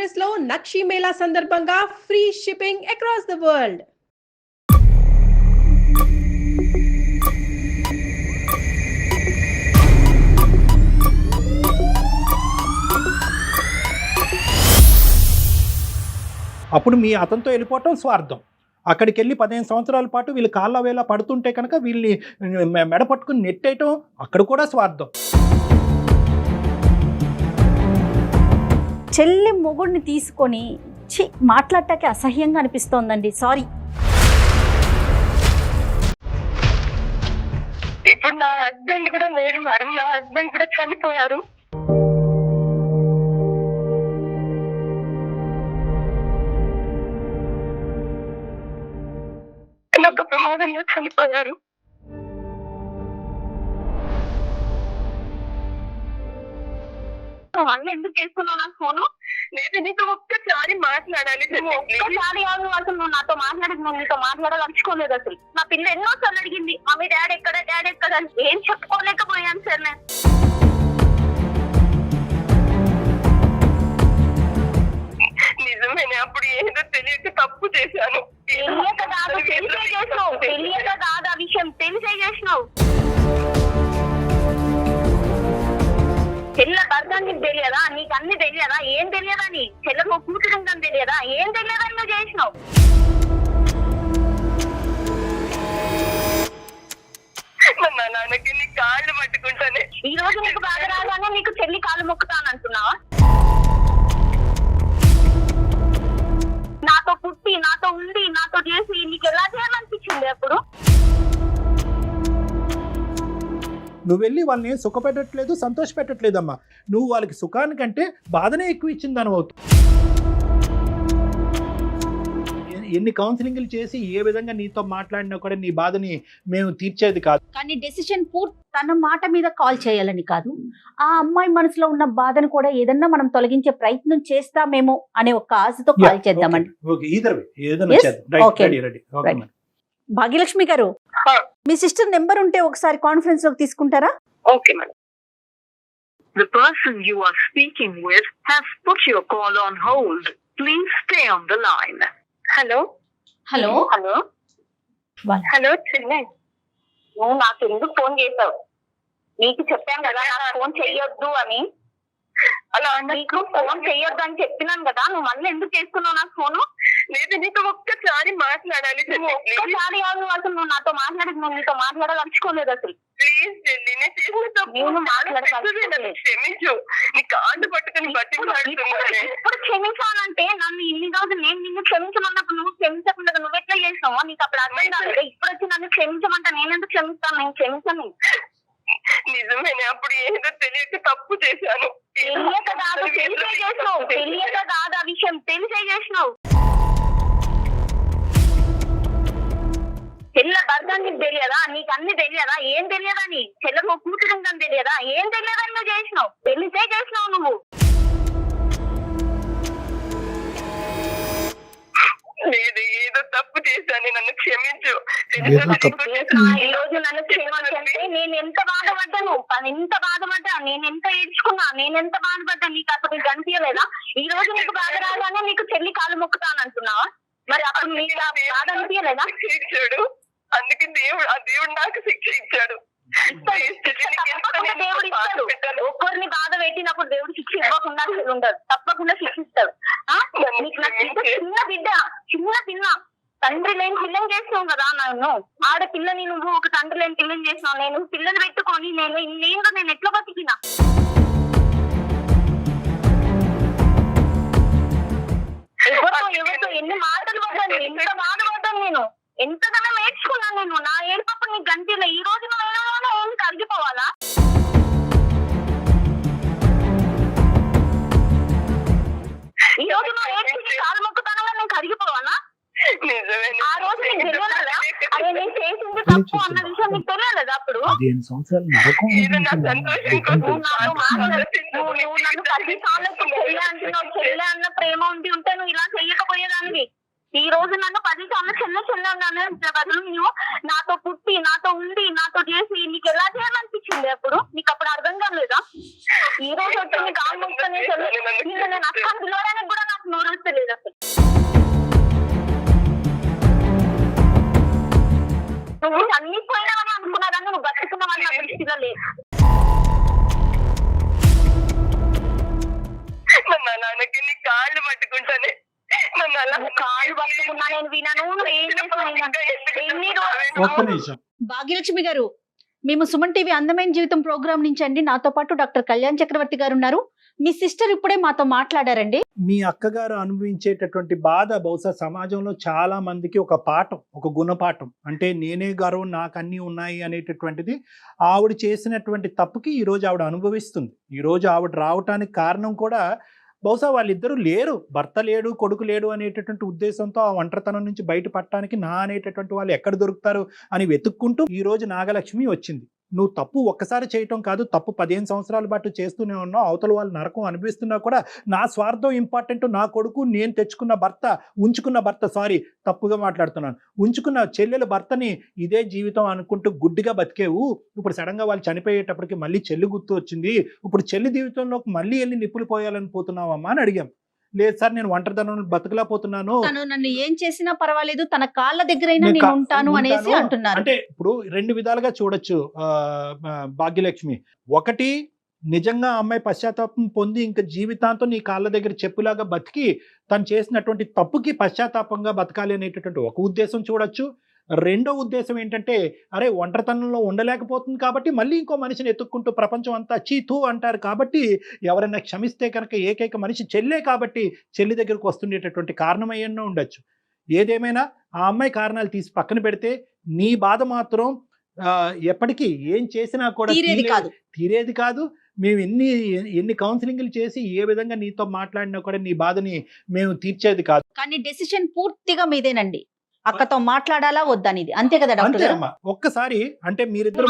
Address లో నక్షి మేళా సందర్భంగా free shipping across the world. అప్పుడు మీ అతనితో వెళ్ళిపోవటం స్వార్థం. అక్కడికి వెళ్ళి 15 సంవత్సరాల పాటు వీళ్ళు కాళ్ళ వేళ పడుతుంటే కనుక వీళ్ళని మెడ పట్టుకుని నెట్టేయటం అక్కడ కూడా స్వార్థం. చెల్లి మొగుడిని తీసుకొని మాట్లాడటానికి అసహ్యంగా అనిపిస్తోందండి. సారీ. ఇప్పుడు నా హస్బెండ్ కూడా లేరు మేడం, నా హస్బెండ్ కూడా చనిపోయారు. నాకు ప్రమాదంలో చనిపోయారు. వాళ్ళు ఎందుకు చేసుకున్నావు నా ఫోను? లేదు, నీతో ఒక్కసారి మాట్లాడాలి. ఒక్కసారి కాదు, అసలు నువ్వు నాతో మాట్లాడదు, నువ్వు నీతో మాట్లాడాలనుకోలేదు. అసలు నా పిల్ల ఎన్నోసార్లు అడిగింది, మమ్మీ డాడీ ఎక్కడ డాడీ ఎక్కడ అని. ఏం చెప్పుకోలేకపోయాను సార్ నేను. నిజమేనే, అప్పుడు ఏదో తెలియక తప్పు చేశాను. తెలియక కాదు, తెలిసే చేసినావు. తెలియక కాదు, ఆ విషయం తెలిసే చేసినావు. చెల్ల భర్త నీకు తెలియదా? నీకు అన్ని తెలియదా? ఏం తెలియదా? నీ చెల్లకు కూతురు ఉందని తెలియదా? ఏం తెలియదని నువ్వు చేసినావు. నా నాన్నకి నీ కాళ్ళు పట్టుకుంటానే. ఈ రోజు నీకు బాగా రాగానే నీకు చెల్లి కాళ్ళు మొక్కుతానంటున్నావా? నాతో పుట్టి, నాతో ఉండి, నాతో చేసి నీకు ఎలా చేయాలనిపించింది అప్పుడు? నువ్వు వెళ్ళి వాళ్ళని సుఖపెట్టట్లేదు, సంతోష పెట్టట్లేదమ్మా. నువ్వు వాళ్ళకి సుఖానికంటే బాధనే ఎక్కువ ఇచ్చింది దాని అవుతుంది. ఎన్ని కౌన్సిలింగ్లు చేసి ఏ విధంగా నీతో మాట్లాడినా కూడా నీ బాధని మేము తీర్చేది కాదు. కానీ డెసిషన్ తన మాట మీద కాల్ చేయాలని కాదు, ఆ అమ్మాయి మనసులో ఉన్న బాధను కూడా ఏదన్నా మనం తొలగించే ప్రయత్నం చేస్తామేమో అనే ఒక ఆశతో కాల్ చేద్దామండి. భాగ్యలక్ష్మి గారు, మీ సిస్టర్ నెంబర్ ఉంటే ఒకసారి కాన్ఫరెన్స్ లోకి తీసుకుంటారా? Okay madam. The person you are speaking with has put your call on hold. Please stay on the line. Hello hello hello hello చెల్లె, నువ్వు నాకు ఎందుకు ఫోన్ చేసావు? నీకు చెప్పాను కదా నాకు ఫోన్ చెయ్యొద్దు అని. అలా నీకు ఫోన్ చెయ్యొద్దు అని చెప్పినాను కదా, నువ్వు మళ్ళీ ఎందుకు చేసుకున్నావు నాకు ఫోను? లేదు, నీతో ఒక్కసారి మాట్లాడాలి. ఒక్కసారి కాదు, అసలు నువ్వు నాతో మాట్లాడదు, నువ్వు నీతో మాట్లాడాలనుకోలేదు అసలు. ప్లీజ్ చెల్లి, నేను మాట్లాడలేదు. క్షమించు, నీ కాళ్ళు పట్టుకుని బట్టి ఇప్పుడు క్షమించానంటే నన్ను ఇన్ని రోజులు నేను నిన్ను క్షమించమన్నప్పుడు నువ్వు క్షమించకుండా నువ్వు ఎట్లా చేసినావో నీకు అప్పుడు అర్థం కాలేదు. ఇప్పుడు వచ్చి నన్ను క్షమించమంటే నేనెందుకు క్షమిస్తాను? నేను క్షమించను. నిజమేనే, అప్పుడు ఏదో తెలియక తప్పు చేశాను. తెలియక కాదు, తెలిసే చేసినావు. తెలియక కాదు, ఆ విషయం తెలిసే చేసినావు. చెల్ల భర్త నీకు తెలియదా? నీకు అన్ని తెలియదా? ఏం తెలియదా? నీ చెల్లకు కూతురు ఉందని తెలియదా? ఏం తెలియదని నువ్వు చేసినావు. తెలిసే చేసినావు నువ్వు. లేదు, ఏదో తప్పు చేశాను, నన్ను క్షమించు. ఈ రోజు నన్ను క్షమించంటే నేను ఎంత బాధపడ్డాను, ఎంత బాధపడ్డా, నేను ఎంత ఏడ్చుకున్నా, నేను ఎంత బాధపడ్డా నీకు అప్పుడు నీకు అనిపించలేదా? ఈ రోజు నీకు బాధ రాగానే నీకు చెల్లి కాలు మొక్కుతానంటున్నావా? మరి అప్పుడు నీకు బాధ అనిపించలేదా? ఇచ్చాడు, అందుకే దేవుడు నాకు శిక్ష ఇచ్చాడు. దేవుడు ఇస్తాడు. ఒక్కరిని బాధ పెట్టినప్పుడు దేవుడు శిక్ష ఇవ్వకుండా ఉండదు, తప్పకుండా శిక్షిస్తాడు. చిన్న పిల్ల తండ్రి లేని పిల్లని చేసినావు కదా నన్ను. ఆడపిల్లని నువ్వు ఒక తండ్రి లేని పిల్లని చేసినావు. నేను పిల్లని పెట్టుకొని నేను ఎట్లా బతికినా? ఎవరితో ఎన్ని మాటలు పడ్డాను, ఎంత బాధపడ్డాను నేను, ఎంతగానో నేర్చుకున్నాను నేను. నా ఏడుపప్పుడు నీకు గంటలో ఈ రోజు ఏం కరిగిపోవాలా? ఈ రోజు ఏడ్చి కాలు మొక్కుతాను నేను కరిగిపోవాలా? ఆ రోజు నీకు తెలియలేదా అదే నేను చేసింది తప్పు అన్న విషయం నీకు తెలియలేదా? అప్పుడు నువ్వు నన్ను 10 సార్లు చెల్లె అన్న ప్రేమ ఉంటే నువ్వు ఇలా చెయ్యకపోయేదానివి. ఈ రోజు నన్ను 10 సార్లు చెల్లె బదులు నువ్వు నాతో పుట్టి, నాతో ఉండి, నాతో చేసి నీకు ఎలా చేయాలనిపించింది అప్పుడు? నీకు అప్పుడు అర్థం కాలేదా? ఈ రోజు వచ్చి నీకు ఆమె నేను అక్కడికి పిలవడానికి కూడా నాకు నాకు నోరెత్తలేదు అసలు. నువ్వు అన్ని పోయినావని అనుకున్నా కానీ నువ్వు బతుకున్నావని నా దృష్టిలో లేదు. మా నాన్నకి నీ కాళ్ళు పట్టుకుంటానే, కాళ్ళు పట్టుకున్నా నేను వినను. ఒక్క నిమిషం. భాగ్యలక్ష్మి గారు, మేము సుమన్ టీవీ అందమైన జీవితం ప్రోగ్రామ్ నుంచి అండి. నాతో పాటు డాక్టర్ కళ్యాణ్ చక్రవర్తి గారు ఉన్నారు. మీ సిస్టర్ ఇప్పుడే మాతో మాట్లాడారండి. మీ అక్కగారు అనుభవించేటటువంటి బాధ బహుశా సమాజంలో చాలా మందికి ఒక పాఠం, ఒక గుణపాఠం. అంటే నేనే గర్వం, నాకు అన్నీ ఉన్నాయి అనేటటువంటిది ఆవిడ చేసినటువంటి తప్పుకి ఈరోజు ఆవిడ అనుభవిస్తుంది. ఈరోజు ఆవిడ రావటానికి కారణం కూడా బహుశా వాళ్ళిద్దరూ లేరు, భర్త లేడు, కొడుకు లేడు అనేటటువంటి ఉద్దేశంతో ఆ ఒంటరితనం నుంచి బయటపడటానికి నా అనేటటువంటి వాళ్ళు ఎక్కడ దొరుకుతారు అని వెతుక్కుంటూ ఈరోజు నాగలక్ష్మి వచ్చింది. నువ్వు తప్పు ఒక్కసారి చేయటం కాదు, తప్పు 15 సంవత్సరాల పాటు చేస్తూనే ఉన్నావు. అవతల వాళ్ళు నరకం అనిపిస్తున్నా కూడా నా స్వార్థం ఇంపార్టెంట్, నా కొడుకు, నేను తెచ్చుకున్న భర్త, ఉంచుకున్న భర్త, సారీ తప్పుగా మాట్లాడుతున్నాను, ఉంచుకున్న చెల్లెల భర్తని ఇదే జీవితం అనుకుంటూ గుడ్డిగా బతికేవు. ఇప్పుడు సడన్గా వాళ్ళు చనిపోయేటప్పటికి మళ్ళీ చెల్లి గుర్తు వచ్చింది, ఇప్పుడు చెల్లి జీవితంలోకి మళ్ళీ వెళ్ళి నిప్పులు పోయాలని పోతున్నావమ్మా అని అడిగాం. లేదు సార్, నేను ఒంటరితనం బతకలా పోతున్నాను, తను నన్ను ఏం చేసినా పర్వాలేదు, తన కాళ్ళ దగ్గరైనా నేను ఉంటాను అనేసి అంటున్నారు. అంటే ఇప్పుడు 2 విధాలుగా చూడొచ్చు భాగ్యలక్ష్మి. ఒకటి, నిజంగా అమ్మాయి పశ్చాత్తాపం పొంది ఇంకా జీవితాంతం నీ కాళ్ళ దగ్గర చెప్పులాగా బతికి తను చేసినటువంటి తప్పుకి పశ్చాత్తాపంగా బతకాలి అనేటటువంటి ఒక ఉద్దేశం చూడొచ్చు. రెండో ఉద్దేశం ఏంటంటే, అరే ఒంటరితనంలో ఉండలేకపోతుంది కాబట్టి మళ్ళీ ఇంకో మనిషిని ఎత్తుక్కుంటూ ప్రపంచం అంతా చీతూ అంటారు కాబట్టి ఎవరైనా క్షమిస్తే కనుక ఏకైక మనిషి చెల్లే కాబట్టి చెల్లి దగ్గరకు వస్తుండేటటువంటి కారణం అయ్యన్నో ఉండొచ్చు. ఏదేమైనా ఆ అమ్మాయి కారణాలు తీసి పక్కన పెడితే నీ బాధ మాత్రం ఎప్పటికీ ఏం చేసినా కూడా తీరేది కాదు. మేము ఎన్ని కౌన్సిలింగ్లు చేసి ఏ విధంగా నీతో మాట్లాడినా కూడా నీ బాధని మేము తీర్చేది కాదు. కానీ డెసిషన్ పూర్తిగా మీదేనండి. అక్కతో మాట్లాడాలా వద్దనేది, అంతే కదా డాక్టర్ గారు? అమ్మా ఒక్కసారి అంటే మీరిద్దరు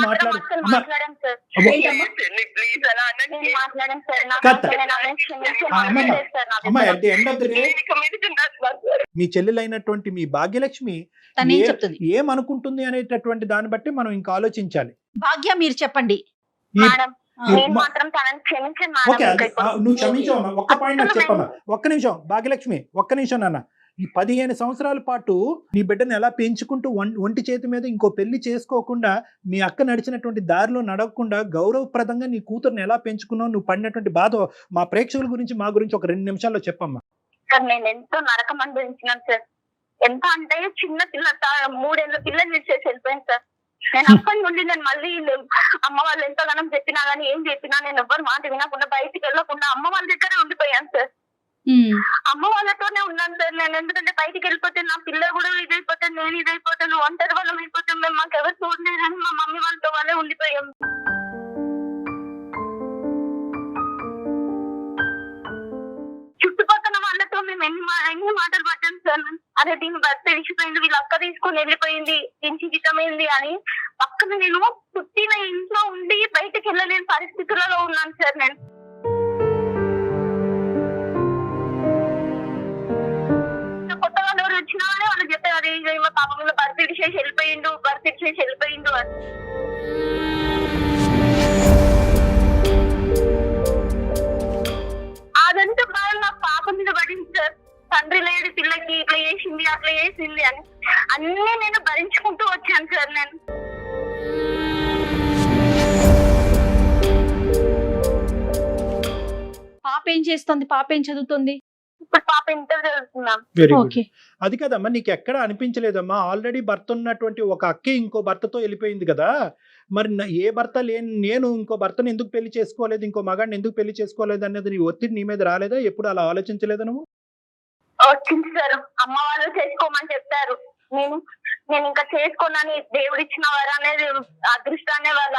మీ చెల్లెలైనటువంటి మీ భాగ్యలక్ష్మి ఏమనుకుంటుంది అనేటటువంటి దాన్ని బట్టి మనం ఇంకా ఆలోచించాలి. భాగ్య, మీరు చెప్పండి. నువ్వు క్షమించవమ్మా, ఒక్క పాయింట్ నాకు చెప్పమ్మా. ఒక్క నిమిషం భాగ్యలక్ష్మి, ఒక్క నిమిషం నాన్న. ఈ 15 సంవత్సరాల పాటు నీ బిడ్డను ఎలా పెంచుకుంటూ ఒంటి చేతి మీద ఇంకో పెళ్లి చేసుకోకుండా మీ అక్క నడిచినటువంటి దారిలో నడవకుండా గౌరవప్రదంగా నీ కూతురుని ఎలా పెంచుకున్నావు, నువ్వు పడినటువంటి బాధ మా ప్రేక్షకుల గురించి మా గురించి ఒక 2 నిమిషాల్లో చెప్పమ్మా. సార్, నేను ఎంతో నరకం అనుభవించినాను సార్. ఎంత అంటే చిన్న పిల్ల 3 ఏళ్ళ పిల్లలు చేసి వెళ్ళిపోయాను సార్. నేను అప్పటి నుండి నేను మళ్ళీ అమ్మ వాళ్ళు ఎంతగానో చెప్పినా గానీ ఏం చెప్పినా నేను ఎవ్వరు మాట వినకుండా బయటికి వెళ్ళకుండా అమ్మ వాళ్ళ దగ్గరే ఉండిపోయాను సార్. అమ్మ వాళ్ళతోనే ఉన్నాను సార్ నేను. ఎందుకంటే బయటికి వెళ్ళిపోతే నా పిల్లలు కూడా ఇదైపోతే, నేను ఇదైపోతాను, ఒంటరి వాళ్ళం అయిపోతాం, మేము మాకు ఎవరు చూడలేదని మా మమ్మీ వాళ్ళతో వాళ్ళే ఉండిపోయాం. చుట్టుపక్కల వాళ్ళతో మేము ఎన్ని మాటలు పడ్డాం సార్. అదే దీని భర్త విడిచిపోయింది, వీళ్ళ అక్క తీసుకొని వెళ్ళిపోయింది, దీని జీవితమైంది అని. పక్కన నేను పుట్టిన ఇంట్లో ఉండి బయటకు వెళ్ళలేని పరిస్థితులలో ఉన్నాను సార్. నేను కొత్తగా ఎవరు వచ్చినా కానీ వాళ్ళు చెప్పారు, అదే మా పాప మీద భర్త విడిచేసి వెళ్ళిపోయిండు అని. అదంతా బాగా నా పాప మీద పడింది సార్. తండ్రి లేడు పిల్లకి, ఇట్లా చేసింది అట్లా చేసింది అని అన్నీ నేను భరించుకుంటూ వచ్చాను సార్. నేను పాప ఏం చేస్తుంది? పాప ఏం చదువుతుంది? ఇప్పుడు పాప ఇంటర్ చదువుతున్నాం. Very good. అది కదమ్మా, నీకు ఎక్కడ అనిపించలేదమ్మా ఆల్రెడీ భర్త ఉన్నటువంటి ఒక అక్కే ఇంకో భర్తతో వెళ్ళిపోయింది కదా, మరి ఏ భర్త లేని నేను ఇంకో భర్తను ఎందుకు పెళ్లి చేసుకోలేదు, ఇంకో మగాడిని ఎందుకు పెళ్లి చేసుకోలేదు అనేది నీ ఒత్తిడి నీ మీద రాలేదా? ఎప్పుడు అలా ఆలోచించలేదా నువ్వు? వచ్చింది సార్, అమ్మ వాళ్ళు చేసుకోమని చెప్పారు. నేను ఇంకా చేసుకోనని దేవుడు ఇచ్చిన వారు అనేది అదృష్టాన్ని వాళ్ళ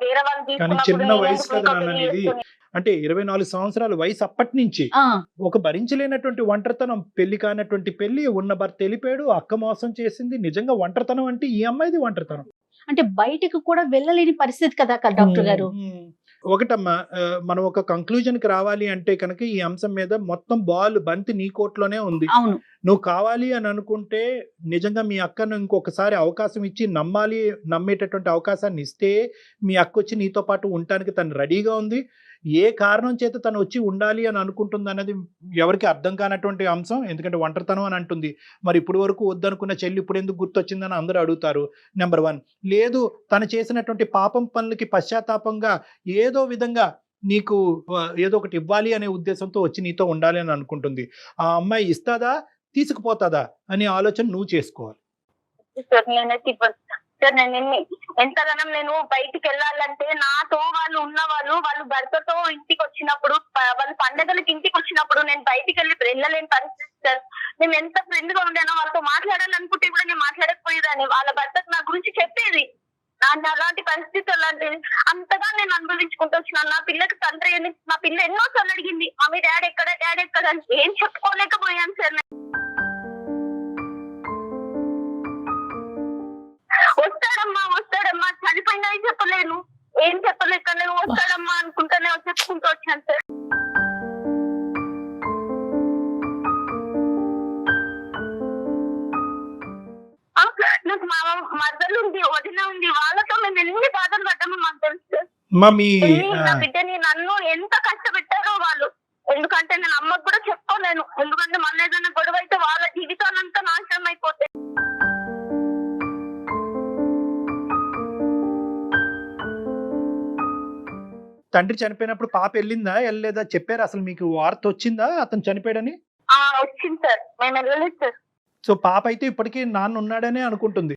వేరే వాళ్ళు తీసుకున్నప్పుడు చిన్న వయసు కదా అనేది. అంటే 24 సంవత్సరాల వయసు అప్పటి నుంచి ఒక భరించలేనటువంటి ఒంటరితనం, పెళ్లి కానటువంటి పెళ్లి, ఉన్న భర్త వెళ్ళిపోయాడు, అక్క మోసం చేసింది. నిజంగా ఒంటరితనం అంటే ఈ అమ్మాయిది ఒంటరితనం. అంటే బయటకు కూడా వెళ్ళలేని పరిస్థితి కదా డాక్టర్ గారు. ఒకటమ్మా, మనం ఒక కంక్లూజన్ కి రావాలి అంటే కనుక ఈ అంశం మీద మొత్తం బంతి నీ కోట్లోనే ఉంది. నువ్వు కావాలి అని అనుకుంటే నిజంగా మీ అక్కను ఇంకొకసారి అవకాశం ఇచ్చి నమ్మేటటువంటి అవకాశాన్ని ఇస్తే మీ అక్క వచ్చి నీతో పాటు ఉండటానికి తను రెడీగా ఉంది. ఏ కారణం చేత తను వచ్చి ఉండాలి అని అనుకుంటుంది అన్నది ఎవరికి అర్థం కానటువంటి అంశం. ఎందుకంటే ఒంటరితనం అని అంటుంది. మరి ఇప్పుడు వరకు వద్దనుకున్న చెల్లి ఇప్పుడు ఎందుకు గుర్తొచ్చిందని అందరూ అడుగుతారు. నెంబర్ 1. లేదు, తను చేసినటువంటి పాపం పనులకి పశ్చాత్తాపంగా ఏదో విధంగా నీకు ఏదో ఒకటి ఇవ్వాలి అనే ఉద్దేశంతో వచ్చి నీతో ఉండాలి అని అనుకుంటుంది. ఆ అమ్మాయి ఇస్తాదా, తీసుకుపోతాదా అనే ఆలోచన నువ్వు చేసుకోవాలి. సార్ నేనైతే ఇవ్వను సార్. నేను ఎంతగానం నేను బయటికి వెళ్ళాలంటే నాతో వాళ్ళు వాళ్ళు భర్తతో ఇంటికి వచ్చినప్పుడు, వాళ్ళు పండగలకి ఇంటికి వచ్చినప్పుడు నేను బయటికి వెళ్ళలేని పరిస్థితి సార్. నేను ఎంత ఫ్రెండ్ గా ఉండానో వాళ్ళతో మాట్లాడాలనుకుంటే కూడా నేను మాట్లాడకపోయేదాన్ని. వాళ్ళ భర్తకు నా గురించి చెప్పేది. అలాంటి పరిస్థితి అలాంటిది అంతగా నేను అనుభవించుకుంటూ వచ్చినాను. నా పిల్లకి తండ్రి నా పిల్ల ఎన్నోసార్లు అడిగింది, మమ్మీ డాడీ ఎక్కడ అని. ఏం చెప్పుకోలేకపోయాను సార్. వస్తాడమ్మా చనిపోయినా చెప్పలేను, ఏం చెప్పలేక నేను వస్తాడమ్మా అనుకుంటానే చెప్పుకుంటూ వచ్చాను సార్. నాకు మా మదర్లు ఉంది, వదిన ఉంది, వాళ్ళతో మేము ఎన్ని బాధలు పడ్డామో మాకు తెలుసు సార్. నా బిడ్డని నన్ను ఎంత కష్టపెట్టారో వాళ్ళు. ఎందుకంటే నేను అమ్మకు కూడా చెప్పుకోలేను. ఎందుకంటే మన ఏదైనా గొడవ అయితే వాళ్ళ జీవితాలంతా నాశనం అయిపోతాయి. తండ్రి చనిపోయినప్పుడు పాప వెళ్ళిందా, వెళ్ళలేదా చెప్పారు? అసలు మీకు వార్త వచ్చిందా అతను చనిపోయాడని? వచ్చింది సార్, మేము వెళ్ళలేదు సార్. సో పాప అయితే ఇప్పటికీ నాన్న ఉన్నాడనే అనుకుంటుంది.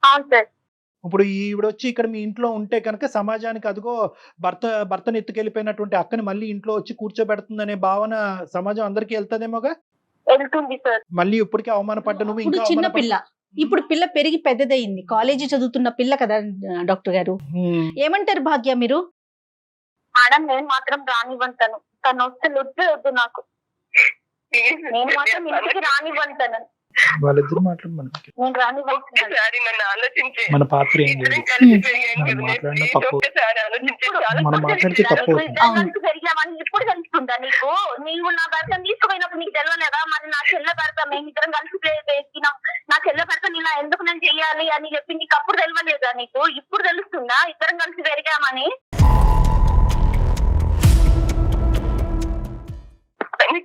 అవును సార్. ఇప్పుడు ఈవిడొచ్చి ఇక్కడ మీ ఇంట్లో ఉంటే కనుక సమాజానికి అదిగో భర్తను ఎత్తుకెళ్ళిపోయినటువంటి అక్కని మళ్ళీ ఇంట్లో వచ్చి కూర్చోబెడుతుందనే భావన సమాజం అందరికీ వెళ్తాదేమోగా. వెళ్తుంది సార్. మళ్ళీ ఇప్పటికే అవమానపడ్డ నువ్వు ఇంకా చిన్న పిల్ల, ఇప్పుడు పిల్ల పెరిగి పెద్దదయింది, కాలేజీ చదువుతున్న పిల్ల కదా డాక్టర్ గారు. ఏమంటారు భాగ్య మీరు? మేడం నేను మాత్రం రానివ్వంటాను. తను వస్తే వద్దు నాకు. నేను మాత్రం ఇంటికి రానివ్వంటాను. వాళ్ళిద్దరు మాట్లాడమని నేను రానివ్వంటాను. మన పాత్ర ఏం లేదు, మాట్లాడిన తప్పు, మనం మాట్లాడితే తప్పు. పెరిగామని ఇప్పుడు తెలుస్తుందా నీకు? నీవు నా భర్తను తీసుకుపోయినప్పుడు నీకు తెలియలేదా? మరి నా చెల్లె భర్త మేమిద్దరం కలిసి వేసినాం, నా చెల్లె భర్త ఇలా ఎందుకు నేను చెయ్యాలి అని చెప్పి నీకు అప్పుడు తెలియలేదా? నీకు ఇప్పుడు తెలుస్తుందా ఇద్దరం కలిసి పెరిగామని?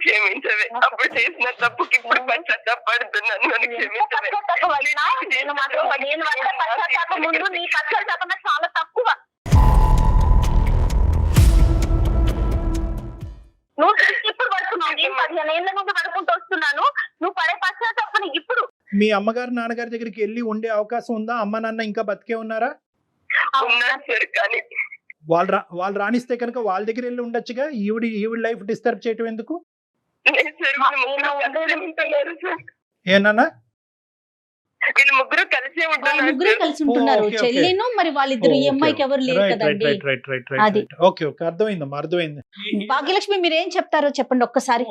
క్షమించవే, అప్పుడు చేసిన తప్పుకి ఇప్పుడు పశ్చాత్తాపడుతున్నాను. నేను మాత్రం పశ్చాత్తాపం ముందు నీ పశ్చాత్తాపం చాలా తక్కువ. నువ్వు ఇప్పుడు పడుతున్నావు, నేను 15 ఏళ్ల నుండి పడుకుంటూ వస్తున్నాను. నువ్వు పడే పశ్చాత్తాపం ఇప్పుడు. మీ అమ్మగారు నాన్నగారి దగ్గరికి వెళ్ళి ఉండే అవకాశం ఉందా? అమ్మ నాన్న ఇంకా బతికే ఉన్నారా? ఉన్నారు సార్, కానీ వాళ్ళు రాణిస్తే కనుక వాళ్ళ దగ్గర వెళ్ళి ఉండొచ్చుగా. ఈవిడ లైఫ్ డిస్టర్బ్ చేయటం ఎందుకు? ఏనా వీళ్ళు ముగ్గురు కలిసే ముగ్గురు కలిసి ఉంటున్నారు, చెల్లిను మరి వాళ్ళిద్దరు. ఈ అమ్మాయికి ఎవరు లేరు కదండి. అర్థమైందమ్మా, అర్థమైంది. భాగ్యలక్ష్మి మీరు ఏం చెప్తారో చెప్పండి ఒక్కసారి.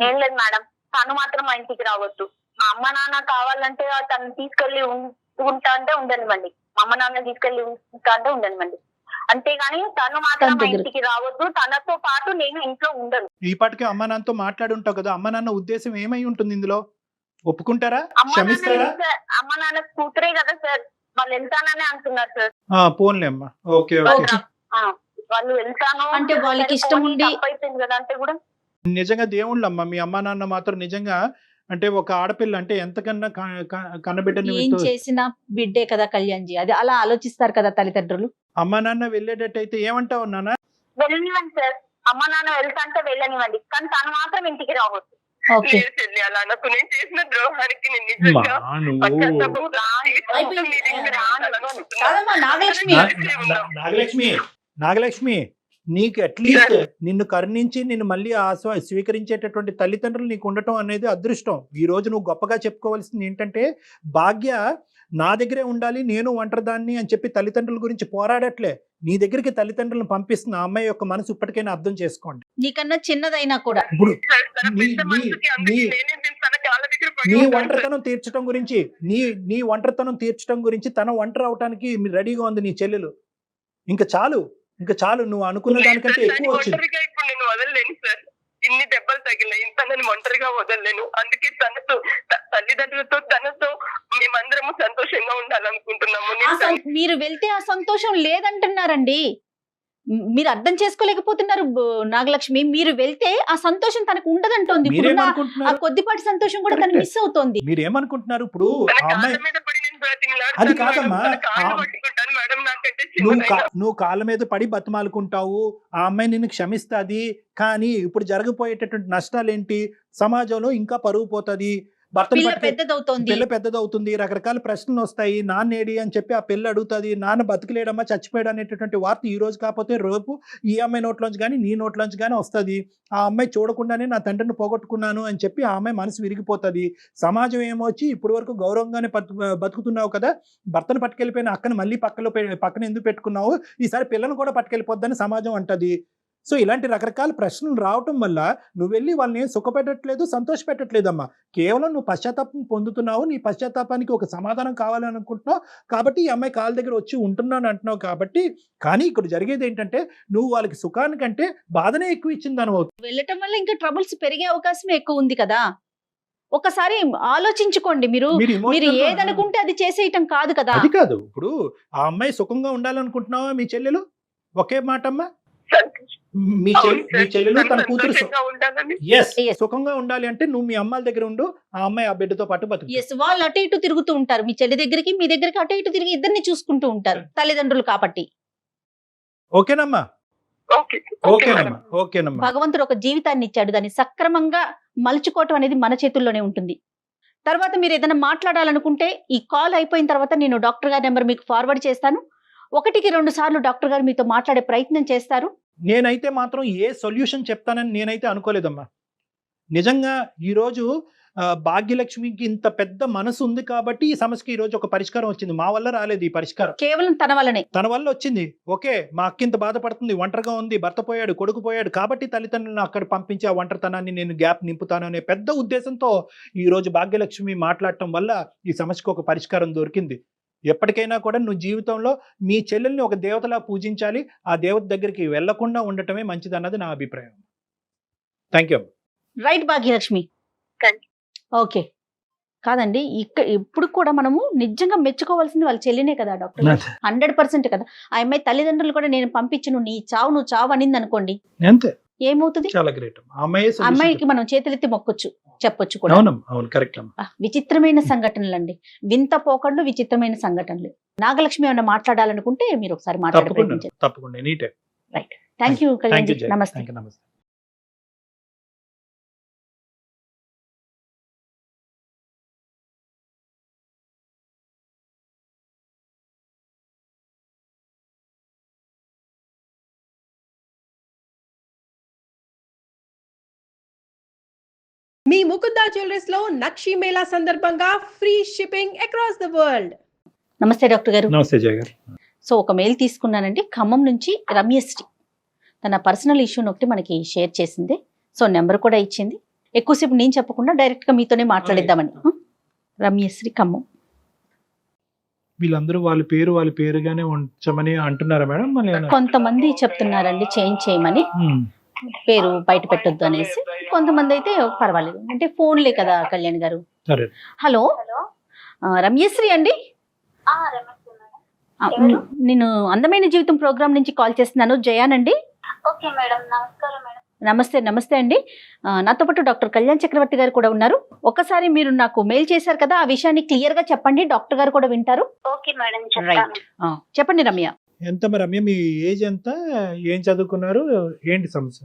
ఏం లేదు మేడం, తను మాత్రం మా ఇంటికి రావద్దు. మా అమ్మ నాన్న కావాలంటే తను తీసుకెళ్లి ఉంటా అంటే ఉండనివ్వండి. మా అమ్మ నాన్న తీసుకెళ్లి ఉంటా అంటే ఉండనివ్వండి. అంతేగాని తను మాత్రం మా ఇంటికి రావద్దు. తనతో పాటు నేను ఇంట్లో ఉండను. ఈ పాటికి అమ్మ నాన్నతో మాట్లాడి ఉంటావు కదా, అమ్మ నాన్న ఉద్దేశం ఏమై ఉంటుంది ఇందులో? ఒప్పుకుంటారా? క్షమిస్తారా? అమ్మ నాన్న కూతురే కదా సార్, వాళ్ళు వెళ్తానని అంటున్నారు సార్. పోన్లే అమ్మా, ఓకే ఓకే. వాళ్ళు వెళ్తాను అంటే వాళ్ళకి ఇష్టం ఉండి అయిపోయింది కదా అంటే కూడా. నిజంగా దేవుళ్ళు అమ్మ మీ అమ్మ నాన్న మాత్రం. నిజంగా అంటే ఒక ఆడపిల్ల అంటే ఎంతకన్నా కన్నబిడ్డని ఏం చేసిన బిడ్డే కదా కళ్యాణ్జీ, అది అలా ఆలోచిస్తారు కదా తల్లిదండ్రులు. అమ్మ నాన్న వెళ్ళేటట్టయితే ఏమంటావు నాన్న? వెళ్ళనివ్వండి సార్, అమ్మ నాన్న వెళ్తా అంటే వెళ్ళనివ్వండి, కానీ తను మాత్రం ఇంటికి రావద్దు. అలా అనుకు నేను చేసిన ద్రోహానికి నాగలక్ష్మి, నీకు అట్లీస్ట్ నిన్ను కరుణించి నిన్ను మళ్ళీ స్వీకరించేటటువంటి తల్లిదండ్రులు నీకు ఉండటం అనేది అదృష్టం. ఈ రోజు నువ్వు గొప్పగా చెప్పుకోవాల్సింది ఏంటంటే, భాగ్య నా దగ్గరే ఉండాలి, నేను ఒంటరిదాన్ని అని చెప్పి తల్లిదండ్రుల గురించి పోరాడట్లే. నీ దగ్గరికి తల్లిదండ్రులను పంపిస్తున్న ఆ అమ్మాయి యొక్క మనసు ఇప్పటికైనా అర్థం చేసుకోండి. నీకన్నా చిన్నదైనా కూడా ఇప్పుడు నీ ఒంటరితనం తీర్చడం గురించి తన ఒంటరి అవటానికి రెడీగా ఉంది నీ చెల్లెలు. ఇంకా చాలు నువ్వు అనుకున్న దానికంటే ఎక్కువ వచ్చింది. ఇప్పుడు నేను వదలలేను సార్, ఇన్ని దెబ్బలు తగిలినాయి, ఇంత నేను ఒంటరిగా వదలలేను. అందుకే తనతో తల్లిదండ్రులతో తనతో మేమందరము సంతోషంగా ఉండాలనుకుంటున్నాము. మీరు వెళ్తే ఆ సంతోషం లేదంటున్నారండి. మీరు అర్థం చేసుకోలేకపోతున్నారు నాగలక్ష్మి. మీరు వెళ్తే ఆ సంతోషం తనకు ఉండదంటోంది. ఇప్పుడున్న ఆ మీరేమనుకుంటున్నారు కొద్దిపాటి సంతోషం కూడా తను మిస్ అవుతోంది. మీరేమనుకుంటున్నారు ఇప్పుడు తన ఆ అమ్మాయి కాళ్ళ మీద పడి నేను బ్రతిమలాడతాను అది మేడం. కాదమ్మా, తన కాళ్ళు ఆ- పట్టుకుంటాను మేడం. నాకంటే నువ్వు చిన్నదైనా నువ్వు కాళ్ళ మీద పడి బతిమాలుకుంటావు, ఆ అమ్మాయి నిన్ను క్షమిస్తుంది. కానీ ఇప్పుడు జరగబోయేటటువంటి నష్టాలు ఏంటి? సమాజంలో ఇంకా పరువు పోతుంది, భర్తను పిల్ల పట్టుకు పెద్దదవుతోంది. పిల్ల పెద్దదవుతుంది, రకరకాల ప్రశ్నలు వస్తాయి. నాన్నేడి అని చెప్పి ఆ పిల్ల అడుగుతుంది, నాన్న బతికిలేడమ్మా చచ్చిపోయాడు అనేటటువంటి వార్త ఈ రోజు కాకపోతే రేపు ఈ అమ్మాయి నోట్లోంచి కానీ నీ నోట్లోంచి కానీ వస్తుంది. ఆ అమ్మాయి చూడకుండానే నా తండ్రిని పోగొట్టుకున్నాను అని చెప్పి ఆ అమ్మాయి మనసు విరిగిపోతుంది. సమాజం ఏమొచ్చి ఇప్పటి వరకు గౌరవంగానే బతుకుతున్నావు కదా, భర్తను పట్టుకెళ్ళిపోయిన అక్కను మళ్ళీ పక్కన ఎందుకు పెట్టుకున్నావు, ఈసారి పిల్లను కూడా పట్టుకెళ్ళిపోద్దని సమాజం అంటది. సో ఇలాంటి రకరకాల ప్రశ్నలు రావటం వల్ల నువ్వు వెళ్ళి వాళ్ళని సుఖపెట్టట్లేదు, సంతోష పెట్టట్లేదమ్మా. కేవలం నువ్వు పశ్చాత్తాపం పొందుతున్నావు, నీ పశ్చాత్తాపానికి ఒక సమాధానం కావాలని అనుకుంటున్నావు కాబట్టి ఈ అమ్మాయి కాళ్ళ దగ్గర వచ్చి ఉంటున్నాను అంటున్నావు కాబట్టి. కానీ ఇక్కడ జరిగేది ఏంటంటే నువ్వు వాళ్ళకి సుఖానికంటే బాధనే ఎక్కువ ఇచ్చిందని అవుతుంది. వెళ్ళటం వల్ల ఇంకా ట్రబుల్స్ పెరిగే అవకాశం ఎక్కువ ఉంది కదా. ఒకసారి ఆలోచించుకోండి. మీరు మీరు మీరు emotional గా- ఏదనుకుంటే అది చేసేయటం కాదు కదా. అది కాదు, ఇప్పుడు ఆ అమ్మాయి సుఖంగా ఉండాలనుకుంటున్నావా మీ చెల్లెలు? ఒకే మాట అమ్మా, మీ చెల్లెలు తన కూతురు సంతోషంగా ఉండాలని Yes, Yes. సుఖంగా ఉండాలి అంటే నువ్వు మీ అమ్మాయిల దగ్గర ఉండు, ఆ అమ్మాయి ఆ బిడ్డతో పాటు బతుకు. ఎస్, వాళ్ళు అటు ఇటు తిరుగుతూ ఉంటారు. మీ చెల్లి దగ్గరికి మీ దగ్గరికి అటు ఇటు తిరిగి ఇద్దరిని చూసుకుంటూ ఉంటారు తల్లిదండ్రులు కాబట్టి. ఓకేనమ్మా, ఓకే ఓకే మేడం. ఓకేనమ్మా. భగవంతుడు ఒక జీవితాన్ని ఇచ్చాడు, దాన్ని సక్రమంగా మలుచుకోవటం అనేది మన చేతుల్లోనే ఉంటుంది. తర్వాత మీరు ఏదైనా మాట్లాడాలనుకుంటే ఈ కాల్ అయిపోయిన తర్వాత నేను డాక్టర్ గారి నెంబర్ మీకు ఫార్వర్డ్ చేస్తాను. 1-2 సార్లు డాక్టర్ గారు మీతో మాట్లాడే ప్రయత్నం చేస్తారు. నేనైతే మాత్రం ఏ సొల్యూషన్ చెప్తానని నేనైతే అనుకోలేదమ్మా. నిజంగా ఈరోజు భాగ్యలక్ష్మికి ఇంత పెద్ద మనసు ఉంది కాబట్టి ఈ సమస్యకి ఈ రోజు ఒక పరిష్కారం వచ్చింది. మా వల్ల రాలేదు ఈ పరిష్కారం, కేవలం తన వల్లనే. తన వల్ల వచ్చింది. ఓకే, మా అక్క ఇంత బాధపడుతుంది, ఒంటరిగా ఉంది, భర్త పోయాడు, కొడుకు పోయాడు కాబట్టి తల్లిదండ్రులను అక్కడ పంపించి ఆ ఒంటరితనాన్ని నేను గ్యాప్ నింపుతాను అనే పెద్ద ఉద్దేశంతో ఈ రోజు భాగ్యలక్ష్మి మాట్లాడటం వల్ల ఈ సమస్యకు ఒక పరిష్కారం దొరికింది. ఎప్పటికైనా కూడా నువ్వు జీవితంలో మీ చెల్లెల్ని ఒక దేవతలా పూజించాలి, ఆ దేవత దగ్గరికి వెళ్లకుండా ఉండటమే మంచిదన్నది నా అభిప్రాయం. Thank you. Right Bhagyalakshmi. Thank okay. కాదండి, ఇప్పుడు కూడా మనము నిజంగా మెచ్చుకోవాల్సింది వాళ్ళ చెల్లినే కదా డాక్టర్ గారు. 100% కదా. ఆ అమ్మాయి తల్లిదండ్రులు కూడా నేను పంపించను, నువ్వు చావు అనింది అనుకోండి, అంతే, ఏమవుతుంది? చాలా గ్రేట్. అమ్మాయికి మనం చేతులెత్తి మొక్కొచ్చు, చెప్పొచ్చు కూడా. అవును, కరెక్ట్ అమ్మా. విచిత్రమైన సంఘటనలు అండి, వింత పోకళ్ళు, విచిత్రమైన సంఘటనలు. నాగలక్ష్మి ఏమైనా మాట్లాడాలనుకుంటే మీరు ఒకసారి మాట్లాడే తప్పకుండా ప్రయత్నించండి. తప్పకుండా any time. Thank you Kalyan ji. నమస్తే. థ్యాంక్ యూ, నమస్తే. మీ ముకుందా జ్యువెలర్స్ లో నక్షి మేళా సందర్భంగా free shipping across the world. నమస్తే డాక్టర్ గారు. నమస్తే జయ గారు. సో ఒక మెయిల్ తీసుకున్నానండి, ఖమ్మం నుంచి రమ్యశ్రీ. తన పర్సనల్ ఇష్యూని ఒకటి మనకి షేర్ చేసింది. సో నెంబర్ కూడా ఇచ్చింది. ఎక్కువసేపు నేను చెప్పకుండా డైరెక్ట్ గా మీతోనే మాట్లాడిద్దామని. రమ్యశ్రీ, ఖమ్మం. వీళ్ళందరూ వాళ్ళ పేరుగానే ఉంచమని అంటున్నారా మేడం? మళ్ళీ కొంతమంది చెప్తున్నారండి చేంజ్ చేయమని, పేరు బయట పెట్టొద్దు అనేసి. కొంతమంది అయితే పర్వాలేదు అంటే ఫోన్లే కదా కళ్యాణ్ గారు. సరే. హలో, రమ్యశ్రీ అండి. నేను అందమైన జీవితం ప్రోగ్రామ్ నుంచి కాల్ చేస్తున్నాను. జయానండి. ఓకే మేడం, నమస్కారం మేడం. నమస్తే అండి. నాతో పాటు డాక్టర్ కళ్యాణ్ చక్రవర్తి గారు కూడా ఉన్నారు. ఒకసారి మీరు నాకు మెయిల్ చేశారు కదా, ఆ విషయాన్ని క్లియర్ గా చెప్పండి, డాక్టర్ గారు కూడా వింటారు. ఓకే మేడం, రైట్, చెప్పండి రమ్య. ఎంత మరి రమ్య, మీ ఏజ్ ఎంత, ఏం చదువుకున్నారు, ఏంటి సమస్య?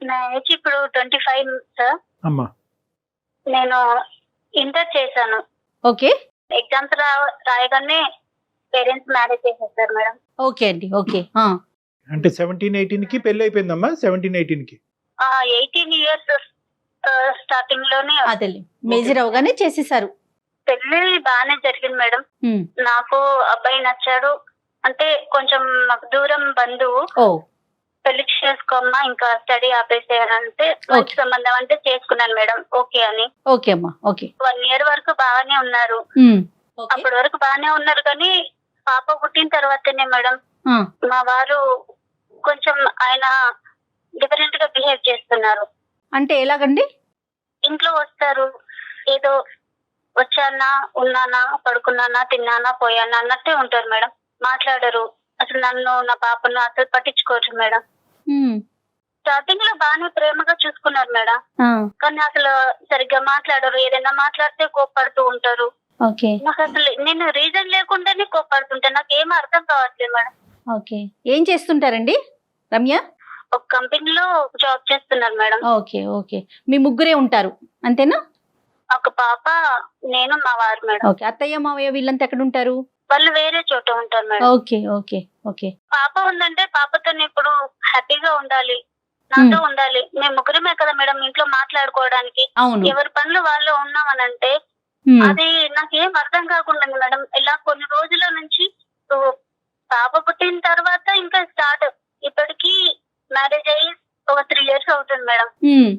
నా ఏజ్ ఇప్పుడు 25 సార్. అమ్మా, నేను ఇంటర్ చేశాను. ఓకే ఎగ్జామ్స్ రాయగానే పేరెంట్స్ మ్యారేజ్ చేసేసారు మేడం. ఓకే అండి. ఓకే, అంటే 17-18 కి పెళ్లి అయిపోయిందమ్మా? 17-18 కి 18 ఇయర్స్ స్టార్టింగ్ లోనే అదే మేజర్ అవగానే చేసేసారు. పెళ్లి బాగానే జరిగింది మేడం. నాకు అబ్బాయి నచ్చాడు. అంటే కొంచెం మాకు దూరం బంధువు. ఓ, పెళ్లి చేసుకోమ్మా, ఇంకా స్టడీ ఆపేసేయాలంటే మంచి సంబంధం అంటే చేసుకున్నాను మేడం. ఓకే అని. ఓకే అమ్మా. ఓకే, 1 year వరకు బాగానే ఉన్నారు. అప్పటి వరకు బాగానే ఉన్నారు కానీ పాప పుట్టిన తర్వాతనే మేడం మా వారు కొంచెం ఆయన డిఫరెంట్ గా బిహేవ్ చేస్తున్నారు. అంటే ఎలాగండి? ఇంట్లో వస్తారు, ఏదో వచ్చానా, ఉన్నానా, పడుకున్నానా, తిన్నానా, పోయానా అన్నట్టే ఉంటారు మేడం. మాట్లాడరు. అసలు నన్ను నా పాపను అసలు పట్టించుకోవచ్చు మేడం. ఉమ్, స్టార్టింగ్ లో బాగానే ప్రేమగా చూసుకున్నారు మేడం, ఆ, కానీ అసలు సరిగ్గా మాట్లాడరు. ఏదైనా మాట్లాడితే కోప్పడుతూ ఉంటారు. ఓకే నాకు అసలు నేను రీజన్ లేకుండానే కోప్పడుతుంటా. నాకు ఏం అర్థం కావట్లేదు మేడం. ఓకే. ఏం చేస్తుంటారండి రమ్య? ఒక కంపెనీలో జాబ్ చేస్తున్నారు మేడం. Okay okay. మీ ముగ్గురే ఉంటారు అంతేనా? ఒక పాప, నేను, మా వారు మేడం. ఓకే. అత్తయ్య మావయ్య వీళ్ళంతా ఎక్కడ ఉంటారు? వాళ్ళు వేరే చోట ఉంటారు మేడం. Okay okay okay. పాప ఉందంటే పాపతో ఇప్పుడు హ్యాపీగా ఉండాలి, నాతో ఉండాలి. మేము ముగ్గురమే కదా మేడం ఇంట్లో మాట్లాడుకోవడానికి. అవును. ఎవరి పనులు వాళ్ళు ఉన్నామనంటే ఉమ్, అది నాకేం అర్థం కాకుండా మేడం. ఇలా కొన్ని రోజుల నుంచి పాప పుట్టిన తర్వాత ఇంకా స్టార్ట్. ఇప్పటికి మ్యారేజ్ అయ్యి ఒక 3 years అవుతుంది మేడం. ఉమ్,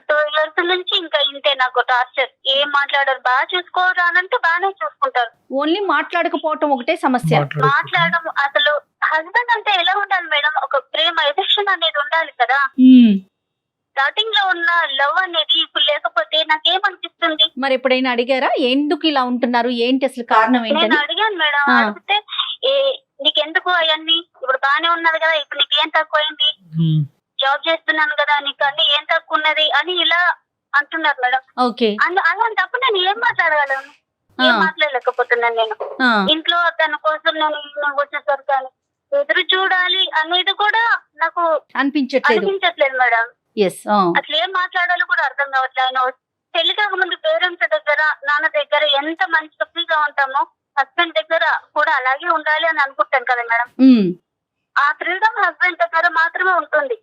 2 years నుంచి ఇంకా ఇంతే నాకు టార్చర్. ఏం మాట్లాడారు, బాగా చూసుకోరా అనంటే బాగానే చూసుకుంటారు. ఓన్లీ మాట్లాడకపోవటం ఒకటే సమస్య. మాట్లాడడం అసలు హస్బెండ్ అంటే ఎలా ఉండాలి మేడం? ఒక ప్రేమ ఎఫెక్షన్ అనేది ఉండాలి కదా. ఉమ్, స్టార్టింగ్ లో ఉన్న లవ్ అనేది ఇప్పుడు లేకపోతే నాకేమనిపిస్తుంది? మరి ఎప్పుడైనా అడిగారా ఎందుకు ఇలా ఉంటున్నారు, ఏంటి అసలు కారణం నేను ఏంటని? అడిగాను మేడం. ఆ. అడిగితే నీకెందుకు అవన్నీ, ఇప్పుడు బాగానే ఉన్నది కదా, ఇప్పుడు నీకేం తక్కువైంది, జాబ్ చేస్తున్నాను కదా, నీకు అన్ని ఏం తక్కువ ఉన్నది అని ఇలా అంటున్నారు మేడం. ఓకే. అలాంటప్పుడు నేను ఏం మాట్లాడగలను? ఏం మాట్లాడలేకపోతున్నాను నేను. ఆ, ఇంట్లో తన కోసం నేను వచ్చేసరికి కానీ ఎదురు చూడాలి అనేది కూడా నాకు అనిపించట్లేదు. అనిపించట్లేదు మేడం. ఎస్. అసలు ఏం మాట్లాడాలో కూడా అర్థం కావట్లేదు. ఆయన పెళ్లి కాకముందు పేరెంట్స్ దగ్గర, నాన్న దగ్గర ఎంత మంచి ఫ్రీగా ఉంటామో హస్బెండ్ దగ్గర కూడా అలాగే ఉండాలి అని అనుకుంటాం కదా మేడం. ఆ ఫ్రీడమ్ హస్బెండ్ దగ్గర మాత్రమే ఉంటుంది.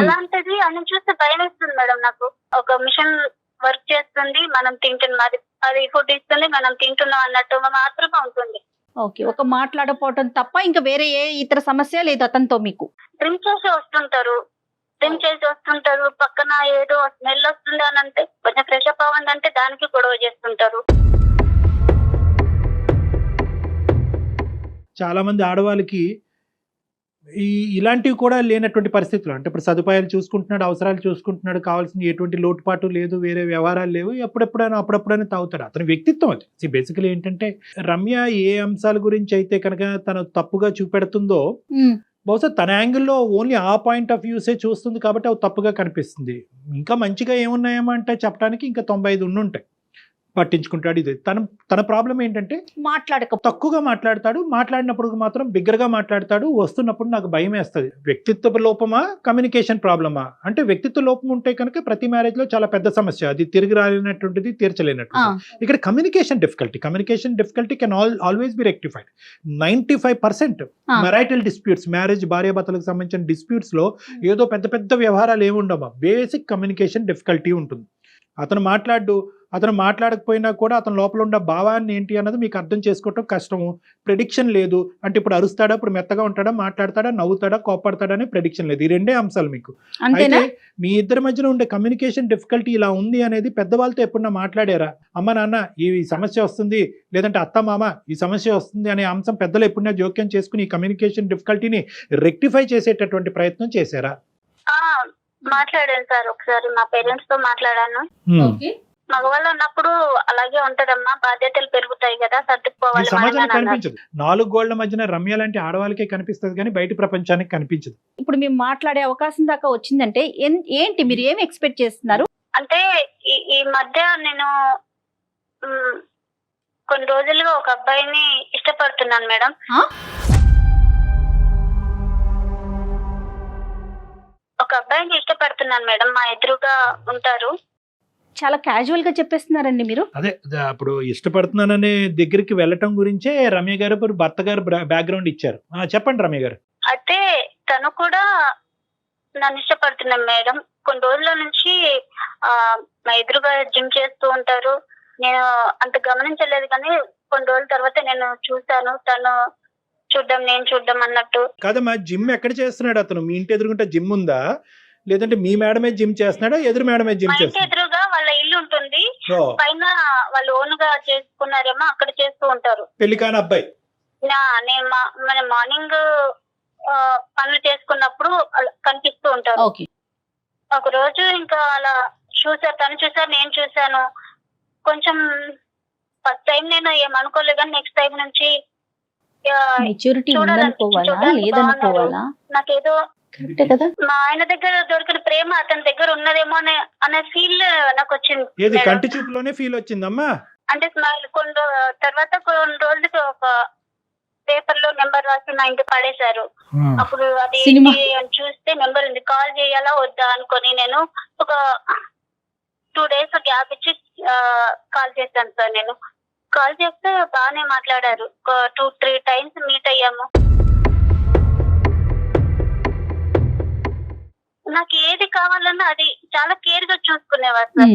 అలాంటిది అని చూస్తే భయం వేస్తుంది మేడం నాకు. ఒక మిషన్ వర్క్ చేస్తుంది, మనం తింటున్నది, అది ఫుడ్ ఇస్తుంది, మనం తింటున్నాం అన్నట్టు మాత్రమే ఉంటుంది. ఓకే. ఒక మాట్లాడపోవటం తప్ప ఇంకా వేరే ఏ ఇతర సమస్య లేదు అతనితో మీకు? డ్రింక్ చేసి వస్తుంటారు, పక్కన ఏదో స్మెల్ వస్తుంది అని అంటే కొంచెం ఫ్రెష్ అప్ అవ్వండి అంటే దానికి గొడవ చేస్తుంటారు. చాలా మంది ఆడవాళ్ళకి ఇలాంటివి కూడా లేనటువంటి పరిస్థితులు, అంటే ఇప్పుడు సదుపాయాలు చూసుకుంటున్నాడు, అవసరాలు చూసుకుంటున్నాడు, కావాల్సిన ఎటువంటి లోటుపాటు లేదు, వేరే వ్యవహారాలు లేవు, అప్పుడప్పుడైనా తాగుతాడు. అతని వ్యక్తిత్వం అది. బేసికలీ ఏంటంటే రమ్య ఏ అంశాల గురించి అయితే కనుక తను తప్పుగా చూపెడుతుందో బహుశా తన యాంగిల్లో ఓన్లీ ఆ పాయింట్ ఆఫ్ వ్యూసే చూస్తుంది కాబట్టి అవి తప్పుగా కనిపిస్తుంది. ఇంకా మంచిగా ఏమున్నాయేమో అంటే చెప్పడానికి ఇంకా 95 ఉండుంటాయి. పట్టించుకుంటాడు. ఇది తన ప్రాబ్లం ఏంటంటే తక్కువగా మాట్లాడతాడు, మాట్లాడినప్పుడు మాత్రం బిగ్గరగా మాట్లాడతాడు, వస్తున్నప్పుడు నాకు భయం వేస్తుంది. వ్యక్తిత్వ లోపమా, కమ్యూనికేషన్ ప్రాబ్లమా? అంటే వ్యక్తిత్వ లోపం ఉంటే కనుక ప్రతి మ్యారేజ్ లో చాలా పెద్ద సమస్య, అది తిరిగి రాలేనటువంటిది, తీర్చలేనటువంటిది. ఇక్కడ communication difficulty can always be rectified. 95% marital disputes, marriage భార్యాభర్తలకు సంబంధించిన డిస్ప్యూట్స్ లో ఏదో పెద్ద పెద్ద వ్యవహారాలు ఏముండవా, బేసిక్ కమ్యూనికేషన్ డిఫికల్టీ ఉంటుంది. అతను మాట్లాడకపోయినా కూడా అతని లోపల ఉన్న భావాన్ని ఏంటి అన్నది మీకు అర్థం చేసుకోవటం కష్టము. ప్రెడిక్షన్ లేదు. అంటే ఇప్పుడు అరుస్తాడా, ఇప్పుడు మెత్తగా ఉంటాడా, మాట్లాడతాడా, నవ్వుతాడా, కోపడతాడా అని ప్రెడిక్షన్ లేదు. ఈ 2 అంశాలు మీకు. అయితే మీ ఇద్దరి మధ్యన ఉండే కమ్యూనికేషన్ డిఫికల్టీ ఇలా ఉంది అనేది పెద్దవాళ్ళతో ఎప్పుడన్నా మాట్లాడారా? అమ్మ నాన్న ఈ సమస్య వస్తుంది, లేదంటే అత్త మామ ఈ సమస్య వస్తుంది అనే అంశం పెద్దలు ఎప్పుడన్నా జోక్యం చేసుకుని ఈ కమ్యూనికేషన్ డిఫికల్టీని రెక్టిఫై చేసేటటువంటి ప్రయత్నం చేశారా? మాట్లాడాను సార్, ఒకసారి మా పేరెంట్స్ తో మాట్లాడాను. మగవాళ్ళు ఉన్నప్పుడు అలాగే ఉంటదమ్మా, బాధ్యతలు పెరుగుతాయి కదా, సర్దుకుపోవాలి. సమాజానికి కనిపించదు. 4 గోళ్ల మధ్యన రమ్య లాంటి ఆడవాళ్ళకే కనిపిస్తుంది కానీ బయట ప్రపంచానికి కనిపించదు. ఇప్పుడు మేము మాట్లాడే అవకాశం దాకా వచ్చిందంటే ఏంటి మీరు ఏమి ఎక్స్పెక్ట్ చేస్తున్నారు? అంటే ఈ మధ్య నేను కొన్ని రోజులుగా ఒక అబ్బాయిని ఇష్టపడుతున్నాను మేడం. మా ఎదురుగా ఉంటారు. చాలా క్యాజువల్ గా చెప్పేస్తున్నారండి మీరు. అదే అప్పుడు ఇష్టపడుతున్నాననే దగ్గరికి వెళ్ళటం గురించే రమ్య గారు భర్త గారు బ్యాక్గ్రౌండ్ ఇచ్చారు. చెప్పండి రమ్య గారు. అయితే తను కూడా నన్ను ఇష్టపడుతున్నాను మేడం. కొన్ని రోజుల నుంచి మా ఎదురుగా జిమ్ చేస్తూ ఉంటారు. నేను అంత గమనించలేదు కానీ కొన్ని రోజుల తర్వాత నేను చూసాను, తను చూడ్డం నేను చూడ్డం అన్నట్టు. కాదమ్మా, జిమ్ ఎక్కడ చేస్తున్నాడు అతను? మీ ఇంటి ఎదురుకుంటే జిమ్ ఉందా, లేదంటే మీ మేడమే జిమ్ చేస్తున్నాడా, ఎదురు మేడమే జిమ్ చేస్తున్నాడా? ఎదురుగా వాళ్ళ ఇల్లు ఉంటుంది, పైన వాళ్ళు ఓన్ గా చేసుకున్నారేమో, అక్కడ చేస్తూ ఉంటారు. పెళ్లి కాని అబ్బాయి. నేను మార్నింగ్ పనులు చేసుకున్నప్పుడు కనిపిస్తూ ఉంటారు. ఒక రోజు ఇంకా అలా చూసారు, తను చూసారు, నేను చూసాను. కొంచెం ఫస్ట్ టైం నేను ఏమనుకోలేదు కానీ నెక్స్ట్ టైం నుంచి మెచ్యూరిటీ చూడాలనిపించింది, ఉందనుకోవాలా చూడడానికి లేదనుకోవాలా? నాకేదో కరెక్టే కదా. మా ఆయన దగ్గర దొరికిన ప్రేమ అతని దగ్గర ఉన్నదేమో అనే ఫీల్ నాకు వచ్చింది ఏది మేడం. కంటి చూపులోనే ఫీల్ వచ్చిందమ్మా? అంటే స్మైల్ తర్వాత కొన్ని రోజులకి ఒక పేపర్ లో నెంబర్ రాసి మా ఇంటికి పడేశారు. అప్పుడు అది సినిమా. ఏంటి అని చూస్తే నెంబర్ ఉంది. కాల్ చేయాలా వద్దా అనుకొని నేను ఒక 2 days గ్యాప్ ఇచ్చి కాల్ చేశాను సార్. నేను కాల్ చేస్తే బాగానే మాట్లాడారు. ఒక 2-3 times మీట్ అయ్యాము. నాకు ఏది కావాలన్నా అది చాలా కేర్ గా చూసుకునేవారు సార్.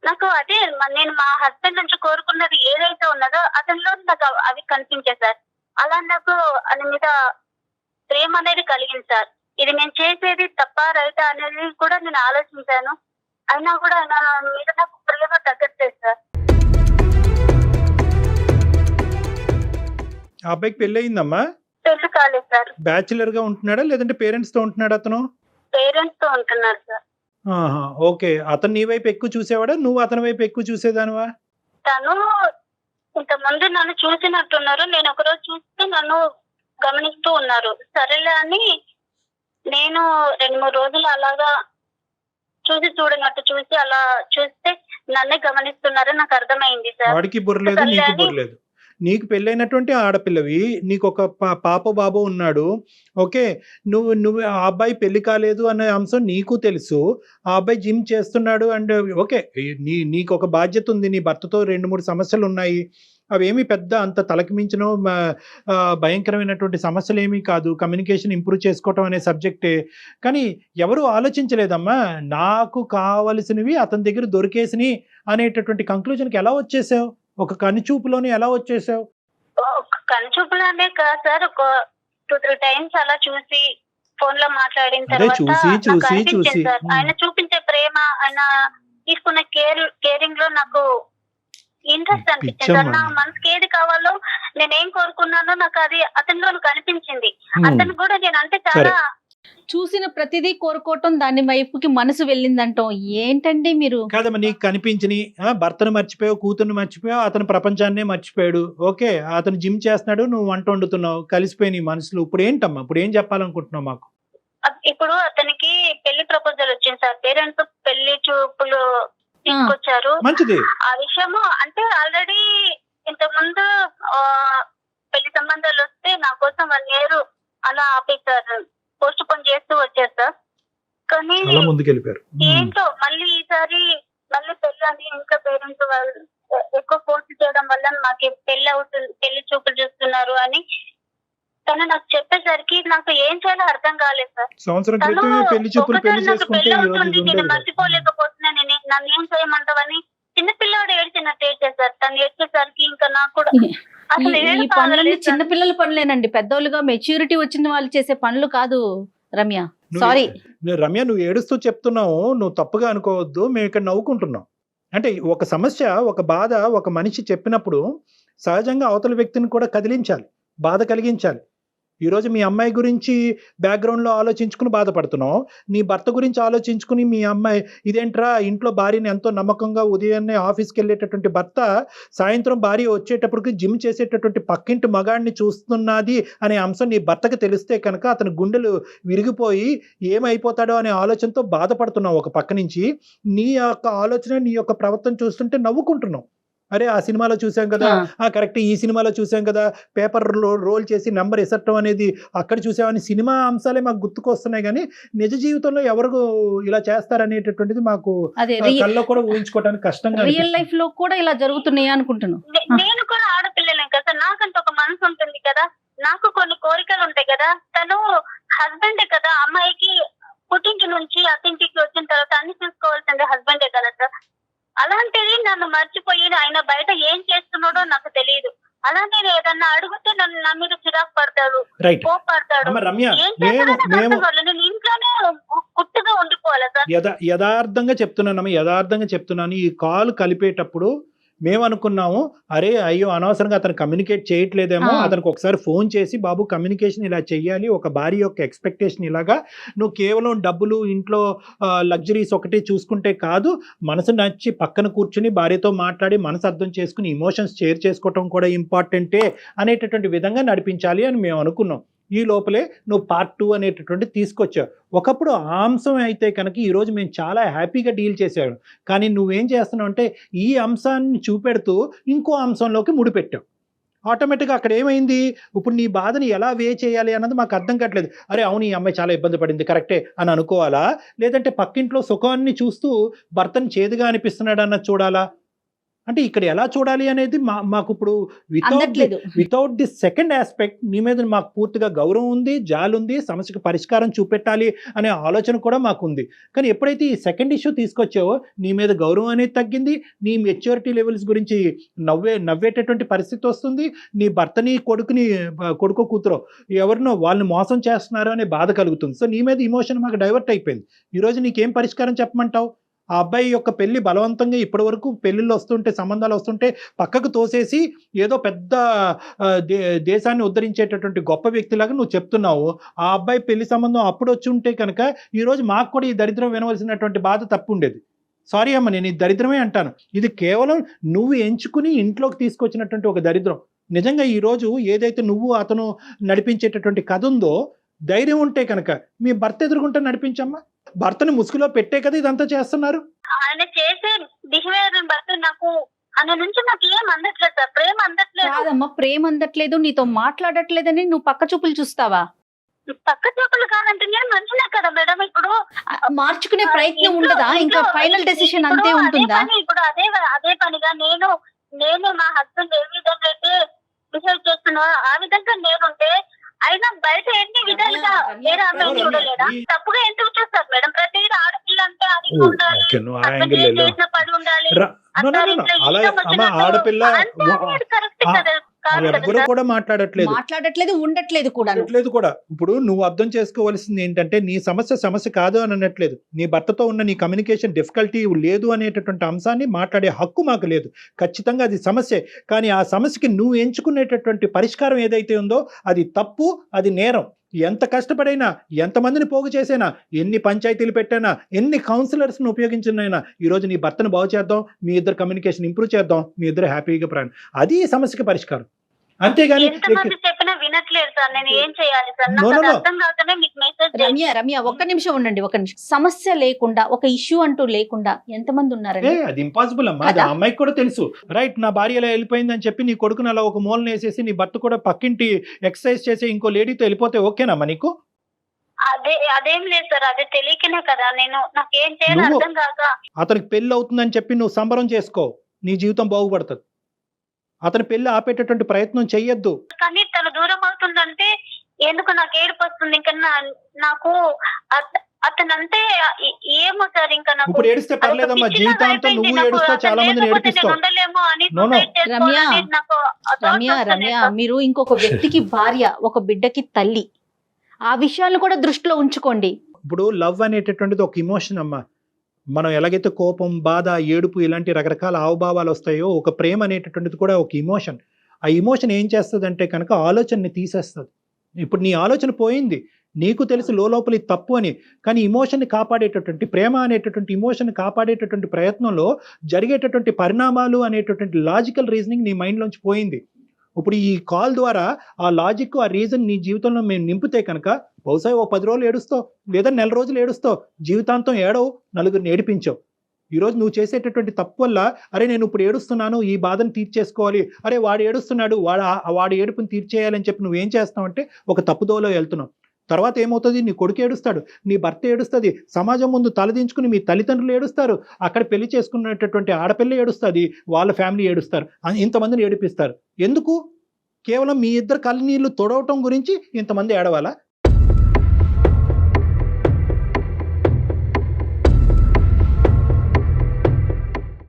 నాకు అదే నేను మా హస్బెండ్ నుంచి కోరుకున్నది ఏదైతే ఉన్నదో అతనిలో నాకు అవి కనిపించాయి సార్. అలా నాకు అని మీద ప్రేమ అనేది కలిగింది సార్. ఇది నేను చేసేది తప్ప రైటా అనేది కూడా నేను ఆలోచించాను. అయినా కూడా నా మీద నాకు ప్రేమ తగ్గట్లేదు సార్. ఆ అబ్బాయికి పెళ్లి అయిందమ్మా? పెళ్లి కాలేదు సార్. బ్యాచులర్ గా ఉంటున్నాడా లేదంటే పేరెంట్స్ తో ఉంటున్నాడా అతను? పేరెంట్స్ తో ఉంటున్నారు సార్. ఓకే. అతను నీ వైపు ఎక్కువ చూసేవాడా, నువ్వు అతని వైపు ఎక్కువ చూసేదానివా? తను ఇంత ముందు నన్ను చూసినట్టున్నారు. నేను ఒకరోజు చూస్తే నన్ను గమనిస్తూ ఉన్నారు. సరేలే అని నేను 2-3 రోజులు అలాగా చూడనట్టు చూసి అలా చూస్తే నన్నే గమనిస్తున్నారని నాకు అర్థమైంది సార్. వాడికి బుర్రలేదు, నీకు బుర్రలేదు. నీకు పెళ్ళైనటువంటి ఆడపిల్లవి, నీకు ఒక పాప బాబు ఉన్నాడు. ఓకే, నువ్వు ఆ అబ్బాయి పెళ్లి కాలేదు అనే అంశం నీకు తెలుసు. ఆ అబ్బాయి జిమ్ చేస్తున్నాడు అండ్ ఓకే, నీకు ఒక బాధ్యత ఉంది. నీ భర్తతో 2-3 సమస్యలు ఉన్నాయి. అవేమి పెద్ద అంత తలకి మించిన భయంకరమైనటువంటి సమస్యలు ఏమీ కాదు. కమ్యూనికేషన్ ఇంప్రూవ్ చేసుకోవటం అనే సబ్జెక్టే. కానీ ఎవరు ఆలోచించలేదమ్మా, నాకు కావలసినవి అతని దగ్గర దొరికేసినాయి అనేటటువంటి కంక్లూజన్కి ఎలా వచ్చేసావు? ఒక కనుచూపులోనే ఎలా వచ్చేసావు? కనుచూపులోనే కాదు సార్, ఒక 2-3 times అలా చూసి ఫోన్ లో మాట్లాడిన అదే తర్వాత చూసి నాకు చూసి అనిపించింది చూసి సార్. ఆయన చూపించే ప్రేమ, ఆయన తీసుకున్న కేరింగ్ లో నాకు ఇంట్రెస్ట్ అనిపించింది సార్. నా మనసుకి ఏది కావాలో నేనేం కోరుకున్నానో నాకు అది అతనిలో కనిపించింది. అతను కూడా నేను అంటే చాలా చూసిన ప్రతిదీ కోరుకోవటం, దాని వైపుకి మనసు వెళ్ళిందంటాం. ఏంటండి మీరు? కాదమ్మా, నీకు కనిపించని భర్తను మర్చిపోయావు, కూతుర్ని మర్చిపోయావు, అతను ప్రపంచాన్నే మర్చిపోయాడు. ఓకే, అతను జిమ్ చేస్తున్నాడు, నువ్వు వంట వండుతున్నావు, కలిసిపోయి నీ మనసులు. ఇప్పుడు ఏంటమ్మా, ఇప్పుడు ఏం చెప్పాలనుకుంటున్నావు మాకు? ఇప్పుడు అతనికి పెళ్లి ప్రపోజల్ వచ్చింది సార్. పేరెంట్స్ పెళ్లి చూపులు తీసుకొచ్చారు. మంచిది. ఆ విషయము అంటే ఆల్రెడీ ఇంతకు ముందు పెళ్లి సంబంధాలు వస్తే నా కోసం 1 year అలా ఆపేశారు, పోస్ట్ పోన్ చేస్తూ వచ్చారు సార్. కానీ ముందుకెళ్ళిపోయారు. ఏంటో మళ్ళీ ఈసారి మళ్ళీ పెళ్లి అని ఇంకా పేరెంట్స్ వాళ్ళు ఎక్కువ ఫోర్స్ చేయడం వల్ల మాకు పెళ్లి అవుతుంది, పెళ్లి చూపులు చూస్తున్నారు అని తను నాకు చెప్పేసరికి నాకు ఏం చేయాలో అర్థం కాలేదు సార్. సంవత్సరం క్రితమే పెళ్లి చూపులు పెళ్లి చేసుకుంటే పెళ్లి ఈ రోజు అవుతుంది, ఇది నేను ఉండేది కాదు. మర్చిపోలేకపోతున్నాను, నన్ను ఏం చేయమంటావని చిన్నపిల్లవాడు ఏడ్చినట్టు ఏడ్చారు సార్. తను ఏడ్చేసరికి ఇంకా నాకు కూడా అసలు ఈ పనులన్నీ చిన్నపిల్లల పనులేనండి. పెద్దోళ్ళుగా మెచ్యూరిటీ వచ్చిన వాళ్ళు చేసే పనులు కాదు రమ్య. సారీ రమ్య, నువ్వు ఏడుస్తూ చెప్తున్నావు, నువ్వు తప్పుగా అనుకోవద్దు. మేము ఇక్కడ నవ్వుకుంటున్నాం. అంటే ఒక సమస్య, ఒక బాధ ఒక మనిషి చెప్పినప్పుడు సహజంగా అవతల వ్యక్తిని కూడా కదిలించాలి, బాధ కలిగించాలి. ఈరోజు మీ అమ్మాయి గురించి బ్యాక్గ్రౌండ్లో ఆలోచించుకుని బాధపడుతున్నావు. నీ భర్త గురించి ఆలోచించుకుని మీ అమ్మాయి ఇదేంట్రా, ఇంట్లో భార్యని ఎంతో నమ్మకంగా ఉదయాన్నే ఆఫీస్కి వెళ్ళేటటువంటి భర్త సాయంత్రం భార్య వచ్చేటప్పటికి జిమ్ చేసేటటువంటి పక్కింటి మగాడిని చూస్తున్నది అనే అంశం నీ భర్తకు తెలిస్తే కనుక అతని గుండెలు విరిగిపోయి ఏమైపోతాడో అనే ఆలోచనతో బాధపడుతున్నావు. ఒక పక్క నుంచి నీ యొక్క ఆలోచన, నీ యొక్క ప్రవర్తన చూస్తుంటే నవ్వుకుంటున్నావు. అరే ఆ సినిమాలో చూసాం కదా, కరెక్ట్, ఈ సినిమాలో చూసాం కదా, పేపర్ రోల్ చేసి నెంబర్ ఎసట్టం అనేది అక్కడ చూసామని సినిమా అంశాలే మాకు గుర్తుకొస్తున్నాయి. కానీ నిజ జీవితంలో ఎవరు ఇలా చేస్తారనేటటువంటిది మాకు కల్లో కూడా ఊహించుకోవడానికి కష్టంగా. రియల్ లైఫ్ లో కూడా ఇలా జరుగుతున్నాయి అనుకుంటున్నాను. నేను కూడా ఆడపిల్లలే కదా, నాకంత ఒక మనసు ఉంటుంది కదా, నాకు కొన్ని కోరికలు ఉంటాయి కదా. తను హస్బెండే కదా, అమ్మాయికి పుట్టింటి నుంచి అత్తింటికి వచ్చిన తర్వాత అన్ని చూసుకోవాల్సిందే హస్బెండే కదా సార్. అలాంటిది నన్ను మర్చిపోయి ఆయన బయట ఏం చేస్తున్నాడో నాకు తెలియదు. అలా నేను ఏదన్నా అడిగితే నన్ను నా మీద చిరాకు పడతాడు, కోపడతాడు. ఏం చేస్తాడో నేను ఇంట్లోనే కుట్టుగా ఉండిపోవాలి సార్. యథార్థంగా చెప్తున్నాను, ఈ కాల్ కలిపేటప్పుడు మేము అనుకున్నాము అరే అయ్యో అనవసరంగా అతను కమ్యూనికేట్ చేయట్లేదేమో, అతనికి ఒకసారి ఫోన్ చేసి బాబు కమ్యూనికేషన్ ఇలా చెయ్యాలి, ఒక భార్య యొక్క ఎక్స్పెక్టేషన్ ఇలాగా, నువ్వు కేవలం డబ్బులు ఇంట్లో లగ్జరీస్ ఒకటి చూసుకుంటే కాదు, మనసు నచ్చి పక్కన కూర్చుని భార్యతో మాట్లాడి మనసు అర్థం చేసుకుని ఇమోషన్స్ షేర్ చేసుకోవటం కూడా ఇంపార్టెంటే అనేటటువంటి విధంగా నడిపించాలి అని మేము అనుకున్నాం. ఈ లోపలే నువ్వు పార్ట్ 2 అనేటటువంటి తీసుకొచ్చావు. ఒకప్పుడు ఆ అంశం అయితే కనుక ఈరోజు మేము చాలా హ్యాపీగా డీల్ చేసాము. కానీ నువ్వేం చేస్తున్నావు అంటే ఈ అంశాన్ని చూపెడుతూ ఇంకో అంశంలోకి ముడిపెట్టావు. ఆటోమేటిక్గా అక్కడ ఏమైంది, ఇప్పుడు నీ బాధని ఎలా వే చేయాలి అన్నది మాకు అర్థం కావట్లేదు. అరే అవును ఈ అమ్మాయి చాలా ఇబ్బంది పడింది కరెక్టే అని అనుకోవాలా, లేదంటే పక్కింట్లో సుఖాన్ని చూస్తూ భర్తని చేదుగా అనిపిస్తున్నాడు అన్నది చూడాలా? అంటే ఇక్కడ ఎలా చూడాలి అనేది మాకు ఇప్పుడు వితౌట్ ది సెకండ్ ఆస్పెక్ట్ నీ మీద మాకు పూర్తిగా గౌరవం ఉంది, జాలి ఉంది, సమస్యకు పరిష్కారం చూపెట్టాలి అనే ఆలోచన కూడా మాకు ఉంది. కానీ ఎప్పుడైతే ఈ సెకండ్ ఇష్యూ తీసుకొచ్చావో నీ మీద గౌరవం అనేది తగ్గింది, నీ మెచ్యూరిటీ లెవెల్స్ గురించి నవ్వేటటువంటి పరిస్థితి వస్తుంది, నీ భర్తని కొడుకు కూతురో ఎవరినో వాళ్ళని మోసం చేస్తున్నారు అనే బాధ కలుగుతుంది. సో నీ మీద ఇమోషన్ మాకు డైవర్ట్ అయిపోయింది. ఈరోజు నీకేం పరిష్కారం చెప్పమంటావు? ఆ అబ్బాయి యొక్క పెళ్లి బలవంతంగా ఇప్పటి వరకు పెళ్లిళ్ళు వస్తుంటే సంబంధాలు వస్తుంటే పక్కకు తోసేసి ఏదో పెద్ద దేశాన్ని ఉద్ధరించేటటువంటి గొప్ప వ్యక్తిలాగా నువ్వు చెప్తున్నావు. ఆ అబ్బాయి పెళ్లి సంబంధం అప్పుడు వచ్చి ఉంటే కనుక ఈరోజు మాకు కూడా ఈ దరిద్రం వినవలసినటువంటి బాధ తప్పు ఉండేది. సారీ అమ్మ, నేను ఈ దరిద్రమే అంటాను. ఇది కేవలం నువ్వు ఎంచుకుని ఇంట్లోకి తీసుకొచ్చినటువంటి ఒక దరిద్రం. నిజంగా ఈరోజు ఏదైతే నువ్వు అతను నడిపించేటటువంటి కథ ఉందో, ధైర్యం ఉంటే కనుక మీ భర్త ఎదుర్కొంటే నడిపించమ్మా. భర్తని ముసుగులో పెట్టే కదా ఇదంతా చేస్తున్నారు. ఆయన చేసే బిహేవియర్ బట్టి నాకు ఆయన నుంచి నాకు ఏం అందట్లేదు సార్, ప్రేమ అందట్లేదు. కాదమ్మా, ప్రేమ అందట్లేదు, నీతో మాట్లాడట్లేదని నువ్వు పక్క చూపులు చూస్తావా? పక్క చూపులు కాదంటే నేను మంచిదే కదా మేడం. ఇప్పుడు మార్చుకునే ప్రయత్నం ఉండదా? ఇంకా ఫైనల్ డెసిషన్ అంతే ఉంటుందా? ఇప్పుడు అదే పనిగా నేను మా హస్బెండ్ ఏ విధంగా అయితే బిహేవ్ చేస్తున్నా ఆ విధంగా నేనుంటే అయినా బయట ఎన్ని విధాలుగా వేరే అమ్మాయి చూడలేదా? తప్పుగా ఎందుకు చూస్తారు మేడం? ప్రతి ఆడపిల్ల అంటే అది చేసిన పని ఉండాలి. ఆడపిల్ల ఎవరు కూడా మాట్లాడట్లేదు ఉండట్లేదు కూడా. ఇప్పుడు నువ్వు అర్థం చేసుకోవాల్సింది ఏంటంటే నీ సమస్య కాదు అని అనట్లేదు. నీ భర్తతో ఉన్న నీ కమ్యూనికేషన్ డిఫికల్టీ లేదు అనేటటువంటి అంశాన్ని మాట్లాడే హక్కు మాకు లేదు. ఖచ్చితంగా అది సమస్యే. కానీ ఆ సమస్యకి నువ్వు ఎంచుకునేటటువంటి పరిష్కారం ఏదైతే ఉందో అది తప్పు, అది నేరం. ఎంత కష్టపడైనా, ఎంతమందిని పోగు చేసైనా, ఎన్ని పంచాయతీలు పెట్టైనా, ఎన్ని కౌన్సిలర్స్ని ఉపయోగించినైనా ఈరోజు నీ భర్తను బాగు చేద్దాం, మీ ఇద్దరు కమ్యూనికేషన్ ఇంప్రూవ్ చేద్దాం, మీ ఇద్దరు హ్యాపీగా ప్రయాణం, అది ఈ సమస్యకి పరిష్కారం. అంతేగాని చెప్పినా వినట్లేదు సార్, నేను ఏం చేయాలి సార్? అర్థం కాకనే మీకు మెసేజ్. రమ్య ఒక్క నిమిషం ఉండండి, ఒక నిమిషం. సమస్య లేకుండా, ఒక ఇష్యూ అంటూ లేకుండా ఎంతమంది ఉన్నారండి? అది ఇంపాసిబుల్ అమ్మా. అది ఆ అమ్మాయికి కూడా తెలుసు. రైట్, నా భార్య ఎలా వెళ్ళిపోయింది అని చెప్పి నీ కొడుకుని అలా ఒక మూలన వేసేసి నీ భర్త కూడా పక్కింటి ఎక్సర్సైజ్ చేసి ఇంకో లేడీతో వెళ్ళిపోతే ఓకేనమ్మా నీకు? అదేం లేదు సార్, అదే తెలియకనే కదా నాకేం చేయాలి అర్థం కాక. అతనికి పెళ్లి అవుతుందని చెప్పి నువ్వు సంబరం చేసుకో, నీ జీవితం బాగుపడుతుంది. అతని పెళ్లి ఆపేటటువంటి ప్రయత్నం చెయ్యొద్దు. కానీ తను దూరం అవుతుందంటే ఎందుకు నాకు ఏడుపు వస్తుంది. ఇంకా నాకు అతనంటే ఏమో సార్, ఇంకా నాకు ఇప్పుడు ఏడిస్తే పర్లేదమ్మా, జీవితాంతం నువ్వు ఏడుస్తావు, చాలా మందిని ఏడిపిస్తావు. రమ్య మీరు ఇంకొక వ్యక్తికి భార్య, ఒక బిడ్డకి తల్లి, ఆ విషయాలను కూడా దృష్టిలో ఉంచుకోండి. ఇప్పుడు లవ్ అనేటటువంటిది ఒక ఇమోషన్ అమ్మా. మనం ఎలాగైతే కోపం, బాధ, ఏడుపు ఇలాంటి రకరకాల హావభావాలు వస్తాయో, ఒక ప్రేమ అనేటటువంటిది కూడా ఒక ఇమోషన్. ఆ ఇమోషన్ ఏం చేస్తుంది అంటే కనుక ఆలోచనని తీసేస్తుంది. ఇప్పుడు నీ ఆలోచన పోయింది, నీకు తెలుసు లోపల ఇది తప్పు అని, కానీ ఇమోషన్ని కాపాడేటటువంటి, ప్రేమ అనేటటువంటి ఇమోషన్ని కాపాడేటటువంటి ప్రయత్నంలో జరిగేటటువంటి పరిణామాలు అనేటటువంటి లాజికల్ రీజనింగ్ నీ మైండ్లోంచి పోయింది. ఇప్పుడు ఈ కాల్ ద్వారా ఆ లాజిక్, ఆ రీజన్ నీ జీవితంలో మేము నింపితే కనుక బహుశా 10 రోజులు ఏడుస్తావు, లేదా 1 రోజులు ఏడుస్తావు, జీవితాంతం ఏడవు, నలుగురిని ఏడిపించావు. ఈరోజు నువ్వు చేసేటటువంటి తప్పు వల్ల అరే నేను ఇప్పుడు ఏడుస్తున్నాను, ఈ బాధను తీర్చేసుకోవాలి, అరే వాడు ఏడుస్తున్నాడు, వాడి ఏడుపుని తీర్చేయాలని చెప్పి నువ్వేం చేస్తావంటే ఒక తప్పుదోలో వెళ్తున్నావు. తర్వాత ఏమవుతుంది, నీ కొడుకు ఏడుస్తాడు, నీ భర్త ఏడుస్తుంది, సమాజం ముందు తలదించుకుని మీ తల్లిదండ్రులు ఏడుస్తారు, అక్కడ పెళ్లి చేసుకున్నటువంటి ఆడపిల్ల ఏడుస్తుంది, వాళ్ళ ఫ్యామిలీ ఏడుస్తారు, ఇంతమందిని ఏడిపిస్తారు. ఎందుకు? కేవలం మీ ఇద్దరు కళ్ళనీళ్ళు తొడవటం గురించి ఇంతమంది ఏడవాలా?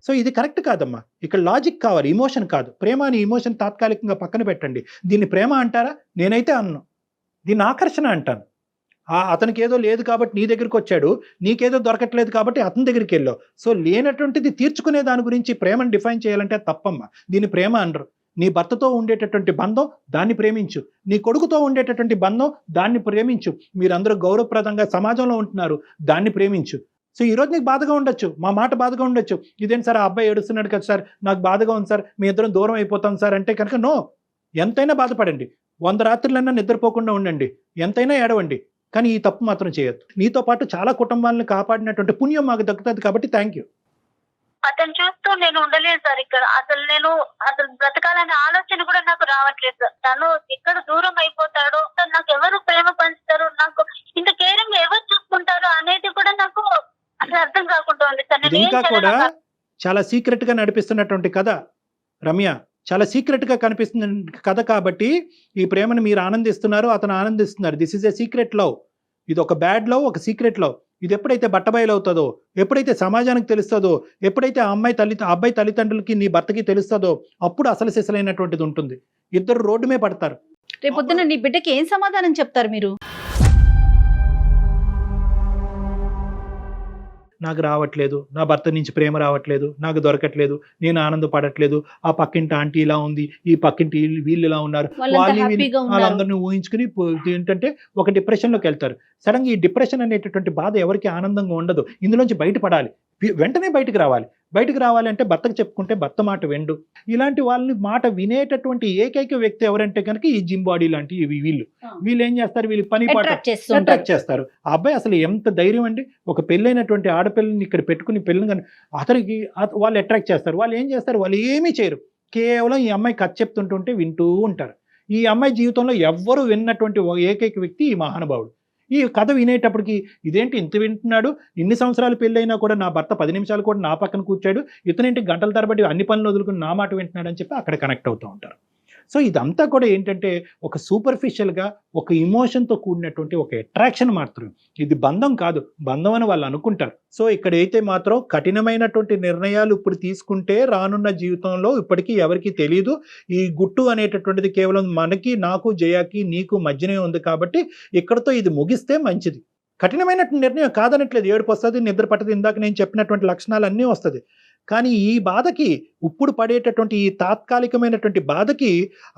సో ఇది కరెక్ట్ కాదమ్మా. ఇక్కడ లాజిక్ కావాలి, ఇమోషన్ కాదు. ప్రేమ అని ఇమోషన్ తాత్కాలికంగా పక్కన పెట్టండి. దీన్ని ప్రేమ అంటారా? నేనైతే అన్ను, దీన్ని ఆకర్షణ అంటాను. అతనికి ఏదో లేదు కాబట్టి నీ దగ్గరికి వచ్చాడు, నీకేదో దొరకట్లేదు కాబట్టి అతని దగ్గరికి వెళ్ళావు. సో లేనటువంటిది తీర్చుకునే దాని గురించి ప్రేమను డిఫైన్ చేయాలంటే తప్పమ్మా. దీన్ని ప్రేమ అనరు. నీ భర్తతో ఉండేటటువంటి బంధం దాన్ని ప్రేమించు, నీ కొడుకుతో ఉండేటటువంటి బంధం దాన్ని ప్రేమించు, మీరందరూ గౌరవప్రదంగా సమాజంలో ఉంటున్నారు దాన్ని ప్రేమించు. సో ఈరోజు నీకు బాధగా ఉండొచ్చు, మా మాట బాధగా ఉండొచ్చు, ఇదేంటి సార్ ఆ అబ్బాయి ఏడుస్తున్నాడు కదా సార్, నాకు బాధగా ఉంది సార్, మీ ఇద్దరం దూరం అయిపోతాం సార్ అంటే కనుక నో, ఎంతైనా బాధపడండి, 100 రాత్రులన్నా నిద్రపోకుండా ఉండండి, ఎంతైనా ఏడవండి, కానీ ఈ తప్పు మాత్రం చేయొద్దు. నీతో పాటు చాలా కుటుంబాలను కాపాడినటువంటి పుణ్యం మాకు దక్కుతుంది కాబట్టి థ్యాంక్ యూ. అతను చూస్తూ నేను ఉండలేదు సార్ ఇక్కడ. అసలు బ్రతకాలనే ఆలోచన కూడా నాకు రావట్లేదు సార్. తను ఎక్కడ దూరం అయిపోతాడో, నాకు ఎవరు ప్రేమ పంచుతారు, నాకు ఇంత కేరింగ్ ఎవరు చూసుకుంటారో అనేది కూడా నాకు అసలు అర్థం కాకుండా ఉంది సార్. ఇది ఇంకా కూడా చాలా సీక్రెట్ గా నడిపిస్తున్నటువంటి కథ రమ్య, చాలా సీక్రెట్ గా కనిపిస్తున్న కథ కాబట్టి ఈ ప్రేమను మీరు ఆనందిస్తున్నారు, అతను ఆనందిస్తున్నారు. This is a secret love. ఇది ఒక బ్యాడ్ లవ్, ఒక సీక్రెట్ లవ్. ఇది ఎప్పుడైతే బట్టబయలు అవుతుందో, ఎప్పుడైతే సమాజానికి తెలుస్తుందో, ఎప్పుడైతే ఆ అబ్బాయి తల్లిదండ్రులకి నీ భర్తకి తెలుస్తుందో, అప్పుడు అసలు సిసలైనటువంటిది ఉంటుంది. ఇద్దరు రోడ్డు మీద పడతారు. రేపొద్దున నీ బిడ్డకి ఏం సమాధానం చెప్తారు మీరు? నాకు రావట్లేదు, నా భర్త నుంచి ప్రేమ రావట్లేదు, నాకు దొరకట్లేదు, నేను ఆనందపడట్లేదు, ఆ పక్కింటి ఆంటీ ఇలా ఉంది, ఈ పక్కింటి వీళ్ళు ఇలా ఉన్నారు, వాళ్ళందరినీ ఊహించుకుని ఏంటంటే ఒక డిప్రెషన్లోకి వెళ్తారు. సడన్గా ఈ డిప్రెషన్ అనేటటువంటి బాధ ఎవరికి ఆనందంగా ఉండదు. ఇందులోంచి బయటపడాలి, వెంటనే బయటకు రావాలి అంటే భర్తకు చెప్పుకుంటే భర్త మాట వెండు. ఇలాంటి వాళ్ళని మాట వినేటటువంటి ఏకైక వ్యక్తి ఎవరంటే కనుక ఈ జిమ్ బాడీ లాంటి వీళ్ళు ఏం చేస్తారు, వీళ్ళు పని పాట అట్రాక్ట్ చేస్తారు. ఆ అబ్బాయి అసలు ఎంత ధైర్యం అండి, ఒక పెళ్ళైనటువంటి ఆడపిల్లని ఇక్కడ పెట్టుకుని పెళ్ళని కానీ అతనికి వాళ్ళు అట్రాక్ట్ చేస్తారు. వాళ్ళు ఏం చేస్తారు, వాళ్ళు ఏమీ చేయరు, కేవలం ఈ అమ్మాయి కథ చెప్తుంటుంటే వింటూ ఉంటారు. ఈ అమ్మాయి జీవితంలో ఎవ్వరు విన్నటువంటి ఏకైక వ్యక్తి ఈ మహానుభావుడు. ఈ కథ వినేటప్పటికి ఇదేంటి ఇంత వింటున్నాడు, ఇన్ని సంవత్సరాలు పెళ్ళైనా కూడా నా భర్త 10 నిమిషాలు కూడా నా పక్కన కూర్చాడు, ఇతనేంటి గంటల తరబడి అన్ని పనులు వదులుకుని నా మాట వింటున్నాడు అని చెప్పి అక్కడ కనెక్ట్ అవుతూ ఉంటారు. సో ఇదంతా కూడా ఏంటంటే ఒక సూపర్ఫిషియల్గా ఒక ఇమోషన్తో కూడినటువంటి ఒక అట్రాక్షన్ మాత్రం. ఇది బంధం కాదు, బంధం అని వాళ్ళు అనుకుంటారు. సో ఇక్కడైతే మాత్రం కఠినమైనటువంటి నిర్ణయాలు ఇప్పుడు తీసుకుంటే రానున్న జీవితంలో ఇప్పటికీ ఎవరికి తెలియదు. ఈ గుట్టు అనేటటువంటిది కేవలం మనకి, నాకు, జయాకి, నీకు మధ్యనే ఉంది కాబట్టి ఇక్కడతో ఇది ముగిస్తే మంచిది. కఠినమైనటువంటి నిర్ణయం కాదనట్లేదు, ఏడుపు వస్తుంది, నిద్ర పట్టదు, ఇందాక నేను చెప్పినటువంటి లక్షణాలు అన్నీ వస్తుంది. కానీ ఈ బాధకి, ఇప్పుడు పడేటటువంటి ఈ తాత్కాలికమైనటువంటి బాధకి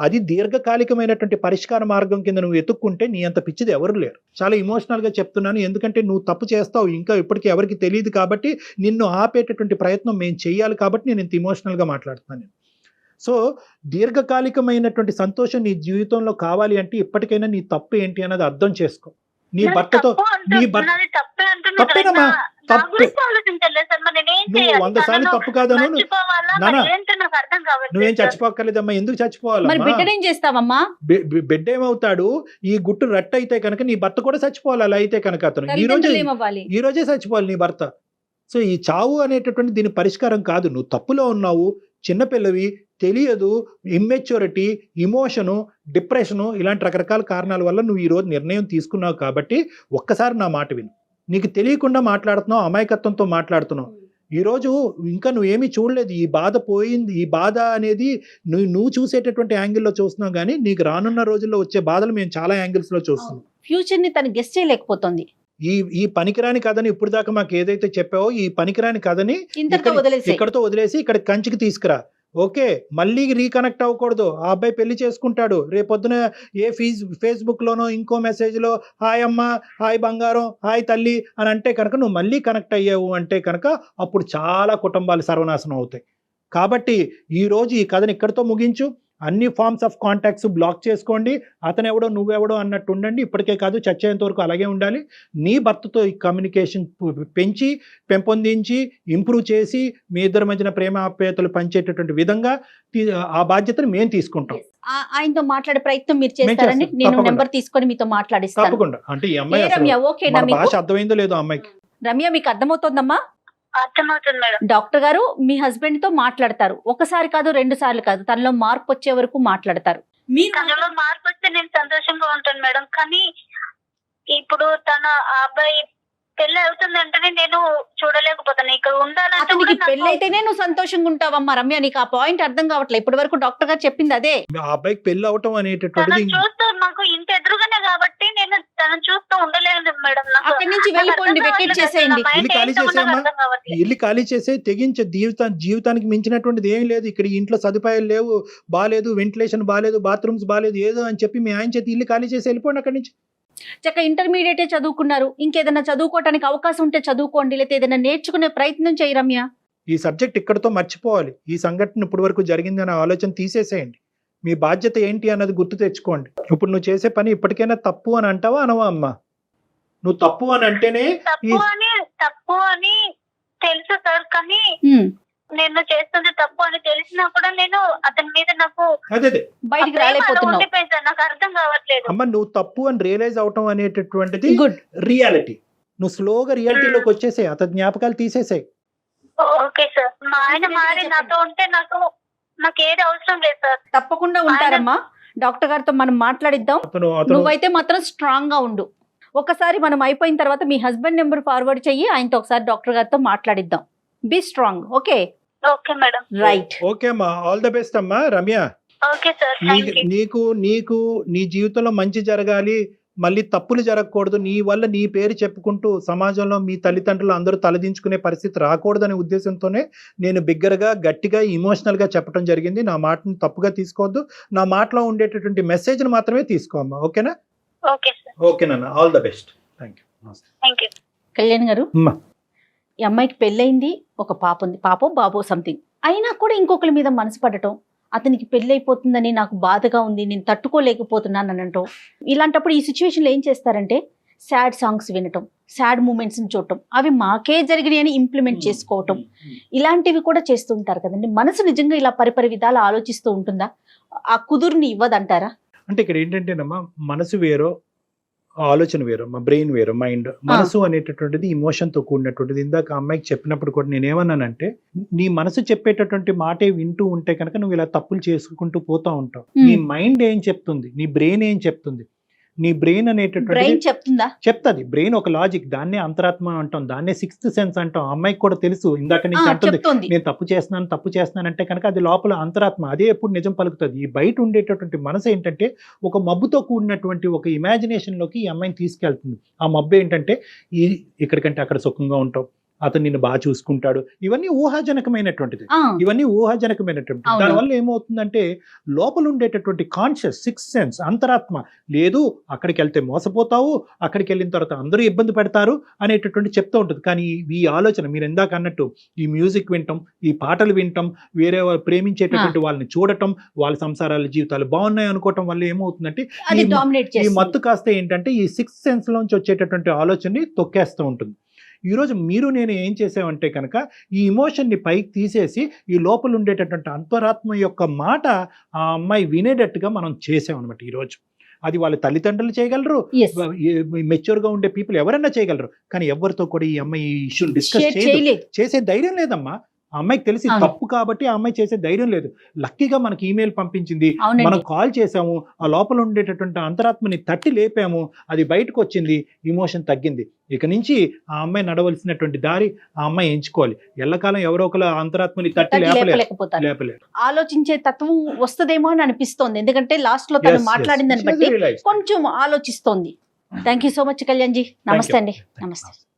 అది దీర్ఘకాలికమైనటువంటి పరిష్కార మార్గం కింద నువ్వు ఎత్తుక్కుంటే నీ అంత పిచ్చిది ఎవరు లేరు. చాలా ఇమోషనల్గా చెప్తున్నాను, ఎందుకంటే నువ్వు తప్పు చేస్తావు ఇంకా ఇప్పటికీ ఎవరికి తెలియదు కాబట్టి నిన్ను ఆపేటటువంటి ప్రయత్నం మేము చేయాలి కాబట్టి నేను ఇంత ఇమోషనల్గా మాట్లాడుతున్నాను. సో దీర్ఘకాలికమైనటువంటి సంతోషం నీ జీవితంలో కావాలి అంటే ఇప్పటికైనా నీ తప్పు ఏంటి అన్నది అర్థం చేసుకో. నీ భర్తతో తప్పేనమ్మా, తప్పే, నువ్వు 100 సార్లు తప్పు కాదను. నువ్వేం చచ్చిపోక్కర్లేదమ్మా, ఎందుకు చచ్చిపోవాలమ్మా? బిడ్డ ఏమవుతాడు, ఈ గుట్టు రట్టు అయితే కనుక నీ భర్త కూడా చచ్చిపోవాలి. అలా అయితే కనుక అతను ఈ రోజే చచ్చిపోవాలి నీ భర్త. సో ఈ చావు అనేటటువంటి దీని పరిష్కారం కాదు. నువ్వు తప్పులో ఉన్నావు, చిన్నపిల్లవి, తెలియదు, ఇమ్మెచ్యూరిటీ, ఇమోషను, డిప్రెషను, ఇలాంటి రకరకాల కారణాల వల్ల నువ్వు ఈరోజు నిర్ణయం తీసుకున్నావు కాబట్టి ఒక్కసారి నా మాట విను. నీకు తెలియకుండా మాట్లాడుతున్నావు, అమాయకత్వంతో మాట్లాడుతున్నావు. ఈరోజు ఇంకా నువ్వేమీ చూడలేదు, ఈ బాధ పోయింది. ఈ బాధ అనేది నువ్వు చూసేటటువంటి యాంగిల్లో చూస్తున్నావు, కానీ నీకు రానున్న రోజుల్లో వచ్చే బాధలు మేము చాలా యాంగిల్స్లో చూస్తున్నాం. ఫ్యూచర్ని తను గెస్ట్ చేయలేకపోతుంది. ఈ పనికిరాని కథని ఇప్పుడు దాకా మాకు ఏదైతే చెప్పావో ఈ పనికిరాని కథని ఇక్కడతో వదిలేసి ఇక్కడ కంచికి తీసుకురా. ఓకే, మళ్ళీ రీకనెక్ట్ అవ్వకూడదు. ఆ అబ్బాయి పెళ్లి చేసుకుంటాడు, రేపొద్దున ఏ ఫేస్బుక్లోనో ఇంకో మెసేజ్లో హాయ్ అమ్మ, హాయ్ బంగారం, హాయ్ తల్లి అని అంటే కనుక నువ్వు మళ్ళీ కనెక్ట్ అయ్యావు అంటే కనుక అప్పుడు చాలా కుటుంబాలు సర్వనాశనం అవుతాయి. కాబట్టి ఈరోజు ఈ కథని ఇక్కడితో ముగించు. అన్ని ఫార్మ్స్ ఆఫ్ కాంటాక్ట్స్ బ్లాక్ చేసుకోండి. అతను ఎవడో నువ్వెవడో అన్నట్టు ఉండండి. ఇప్పటికే కాదు, చచ్చేంత వరకు అలాగే ఉండాలి. నీ భర్తతో ఈ కమ్యూనికేషన్ పెంపొందించి ఇంప్రూవ్ చేసి మీ ఇద్దరి మధ్యన ప్రేమ ఆప్యాయతలు పంచేటటువంటి విధంగా ఆ బాధ్యతను మేము తీసుకుంటాం. ఆయనతో మాట్లాడే ప్రయత్నం మీరు చేస్తారని నేను నెంబర్ తీసుకొని మీతో మాట్లాడిస్తాను. తప్పకుండా. అంటే ఈ అమ్మాయి భాష అర్థమైందో లేదో అమ్మాయికి. రమ్య, మీకు అర్థమవుతోందమ్మా? అర్థమవుతుంది మేడం. డాక్టర్ గారు మీ హస్బెండ్ తో మాట్లాడతారు, ఒకసారి కాదు 2 సార్లు కాదు, తనలో మార్పు వచ్చే వరకు మాట్లాడతారు. తనలో మార్పు వస్తే నేను సంతోషంగా ఉంటాను మేడం. కానీ ఇప్పుడు తన అబ్బాయి పెళ్లి అవుతుందంటేనే నేను చూడలేకపోతాను. ఇక్కడ ఉండాలంటే పెళ్లి అయితేనే నువ్వు సంతోషంగా ఉంటావమ్మా. రమ్య, నీకు ఆ పాయింట్ అర్థం కావట్లేదు. ఇప్పటి వరకు డాక్టర్ గారు చెప్పింది అదే. ఆ అబ్బాయికి పెళ్లి అవటం అనేటటువంటి చూస్తూ నాకు ఇంత ఎదురుగానే కాబట్టి నేను తనను చూస్తూ మీతో ఉండలేదు మేడం. నాకు అక్కడి నుంచి నాకు వెళ్ళిపోండి, అర్థం వెకేట్ కావట్లేదు. చేసేయండి. నా మైండ్ ఇల్లు ఖాళీ ఏంటో నాకు చేసేయమ్మా. అర్థం కావట్లేదు. ఇల్లు ఖాళీ చేసే తెగించే జీవితానికి మించినటువంటిది ఏం లేదు. ఇక్కడ ఈ ఇంట్లో సదుపాయాలు లేవు, బాలేదు, వెంటిలేషన్ బాలేదు, బాత్రూమ్స్ బాలేదు, ఏదో అని చెప్పి మీ ఆయన చేతి ఇల్లు ఖాళీ చేసి వెళ్ళిపోండి అక్కడి నుంచి. చక్క ఇంటర్మీడియటే చదువుకున్నారు, ఇంకేదైనా చదువుకోవటానికి అవకాశం ఉంటే చదువుకోండి, లేకపోతే ఏదైనా నేర్చుకునే ప్రయత్నం చేయి రమ్య. ఈ సబ్జెక్ట్ ఇక్కడతో మర్చిపోవాలి. ఈ సంఘటన ఇప్పటి వరకు జరిగింది అనే ఆలోచన తీసేసేయండి. మీ బాధ్యత ఏంటి అన్నది గుర్తు తెచ్చుకోండి. ఇప్పుడు నువ్వు చేసే పని ఇప్పటికైనా తప్పు అని అంటావా అనవా అమ్మా? నువ్వు తప్పు అని అంటేనే తప్పు అని తెలుసు సార్, కానీ నేను చేస్తుంది తప్పు అని తెలిసినా కూడా నేను అతని మీద నాకు అదే బయటికి ప్రేమ అలా రాలేకపోతున్నావు. ఉండిపోయింది సార్. నాకు అర్థం కావట్లేదు. అమ్మ, నువ్వు తప్పు అని రియలైజ్ అవటం అనేటటువంటిది గుడ్. రియాలిటీ. నువ్వు స్లోగా రియాలిటీలోకి వచ్చేసాయి, అతని జ్ఞాపకాలు తీసేసాయి. Okay sir. మా ఆయన మారి నాతో ఉంటే నాకు ఏది అవసరం లేదు సార్. తప్పకుండా ఉంటారమ్మా. డాక్టర్ గారితో మనం మాట్లాడిద్దాం. అతను నువ్వైతే మాత్రం స్ట్రాంగ్ గా ఉండు. ఒకసారి మనం అయిపోయిన తర్వాత మీ హస్బెండ్ నెంబర్ ఫార్వర్డ్ చెయ్యి, ఆయనతో ఒకసారి డాక్టర్ గారితో మాట్లాడిద్దాం. Be strong. Okay okay madam. Right. Okay అమ్మా, ఆల్ ద బెస్ట్ అమ్మా. Ramya, okay sir. Thank you. నీకు నీ జీవితంలో మంచి జరగాలి, మళ్ళీ తప్పులు జరగకూడదు, నీ వల్ల నీ పేరు చెప్పుకుంటూ సమాజంలో మీ తల్లిదండ్రులు అందరూ తలదించుకునే పరిస్థితి రాకూడదనే ఉద్దేశంతోనే నేను బిగ్గరగా, గట్టిగా, ఇమోషనల్గా చెప్పడం జరిగింది. నా మాటను తప్పుగా తీసుకోవద్దు. నా మాటలో ఉండేటటువంటి మెసేజ్ని మాత్రమే తీసుకో అమ్మా. ఓకేనా? Okay sir. ఓకేనన్నా, all the best. Thank you. Thank you. Kalyan గారు, అమ్మా, ఈ అమ్మాయికి పెళ్ళయింది, ఒక పాప ఉంది, పాపో బాబో సంథింగ్. అయినా కూడా ఇంకొకరి మీద మనసు పడటం, అతనికి పెళ్ళైపోతుందని నాకు బాధగా ఉంది, నేను తట్టుకోలేకపోతున్నాను అని అంటాం. ఇలాంటప్పుడు ఈ సిచ్యువేషన్లో ఏం చేస్తారంటే సాడ్ సాంగ్స్ వినటం, సాడ్ మూమెంట్స్ని చూడటం, అవి మాకే జరిగినాయి అని ఇంప్లిమెంట్ చేసుకోవటం, ఇలాంటివి కూడా చేస్తూ ఉంటారు కదండి. మనసు నిజంగా ఇలా పరిపరి విధాలు ఆలోచిస్తూ ఉంటుందా? ఆ కుదురుని ఇవ్వదంటారా? అంటే ఇక్కడ ఏంటంటేనమ్మా, మనసు వేరో, ఆలోచన వేరు, మా బ్రెయిన్ వేరు, మైండ్. మనసు అనేటటువంటిది ఇమోషన్తో కూడినటువంటిది. ఇందాక అమ్మాయికి చెప్పినప్పుడు కూడా నేనేమన్నానంటే, నీ మనసు చెప్పేటటువంటి మాటే వింటూ ఉంటే కనుక నువ్వు ఇలా తప్పులు చేసుకుంటూ పోతా ఉంటావు. నీ మైండ్ ఏం చెప్తుంది, నీ బ్రెయిన్ ఏం చెప్తుంది? నీ బ్రెయిన్ అనేటటువంటి చెప్తుందా? చెప్తుంది. బ్రెయిన్ ఒక లాజిక్, దాన్నే అంతరాత్మ అంటాం, దాన్నే సిక్స్త్ సెన్స్ అంటాం. అమ్మాయికి కూడా తెలుసు. ఇందాక నుంచి అంటుంది నేను తప్పు చేస్తున్నాను అంటే కనుక అది లోపల అంతరాత్మ, అదే ఎప్పుడు నిజం పలుకుతుంది. ఈ బయట ఉండేటటువంటి మనసు ఏంటంటే ఒక మబ్బుతో కూడినటువంటి ఒక ఇమాజినేషన్ లోకి ఈ అమ్మాయిని తీసుకెళ్తుంది. ఆ మబ్బు ఏంటంటే ఇక్కడికంటే అక్కడ సుఖంగా ఉంటాం, అతను నిన్ను బాగా చూసుకుంటాడు, ఇవన్నీ ఊహాజనకమైనటువంటిది. దానివల్ల ఏమవుతుందంటే లోపల ఉండేటటువంటి కాన్షియస్ సిక్స్త్ సెన్స్, అంతరాత్మ లేదు, అక్కడికి వెళ్తే మోసపోతావు, అక్కడికి వెళ్ళిన తర్వాత అందరూ ఇబ్బంది పెడతారు అనేటటువంటి చెప్తూ ఉంటుంది. కానీ ఈ ఆలోచన మీరు ఇందాక అన్నట్టు ఈ మ్యూజిక్ వినటం, ఈ పాటలు వినటం, వేరే ప్రేమించేటటువంటి వాళ్ళని చూడటం, వాళ్ళ సంసారాల జీవితాలు బాగున్నాయి అనుకోవటం వల్ల ఏమవుతుందంటే ఈ మత్తు కాస్త ఏంటంటే ఈ సిక్స్త్ సెన్స్ లోంచి వచ్చేటటువంటి ఆలోచనని తొక్కేస్తూ ఉంటుంది. ఈరోజు మీరు నేను ఏం చేసామంటే కనుక ఈ ఇమోషన్ని పైకి తీసేసి ఈ లోపల ఉండేటటువంటి అంతరాత్మ యొక్క మాట ఆ అమ్మాయి వినేటట్టుగా మనం చేసామన్నమాట ఈరోజు. అది వాళ్ళ తల్లిదండ్రులు చేయగలరు, మెచ్యూర్గా ఉండే పీపుల్ ఎవరైనా చేయగలరు. కానీ ఎవరితో కూడా ఈ అమ్మాయి ఈ ఇష్యూని డిస్కస్ చేసే ధైర్యం లేదమ్మా. ఆ అమ్మాయికి తెలిసి తప్పు కాబట్టి ఆ అమ్మాయి చేసే ధైర్యం లేదు. లక్కీగా మనకి ఈమెయిల్ పంపించింది, మనం కాల్ చేసాము, ఆ లోపల ఉండేటటువంటి అంతరాత్మని తట్టి లేపాము, అది బయటకు వచ్చింది, ఇమోషన్ తగ్గింది. ఇక నుంచి ఆ అమ్మాయి నడవలసినటువంటి దారి ఆ అమ్మాయి ఎంచుకోవాలి. ఎల్లకాలం ఎవరో ఒకరు అంతరాత్మని తట్టి లేపలేరు. ఆలోచించే తత్వం వస్తుందేమో అని అనిపిస్తోంది, ఎందుకంటే లాస్ట్ లో తను మాట్లాడిందని బట్టి కొంచెం ఆలోచిస్తోంది. Thank you so much Kalyan ji. నమస్తే అండి. నమస్తే.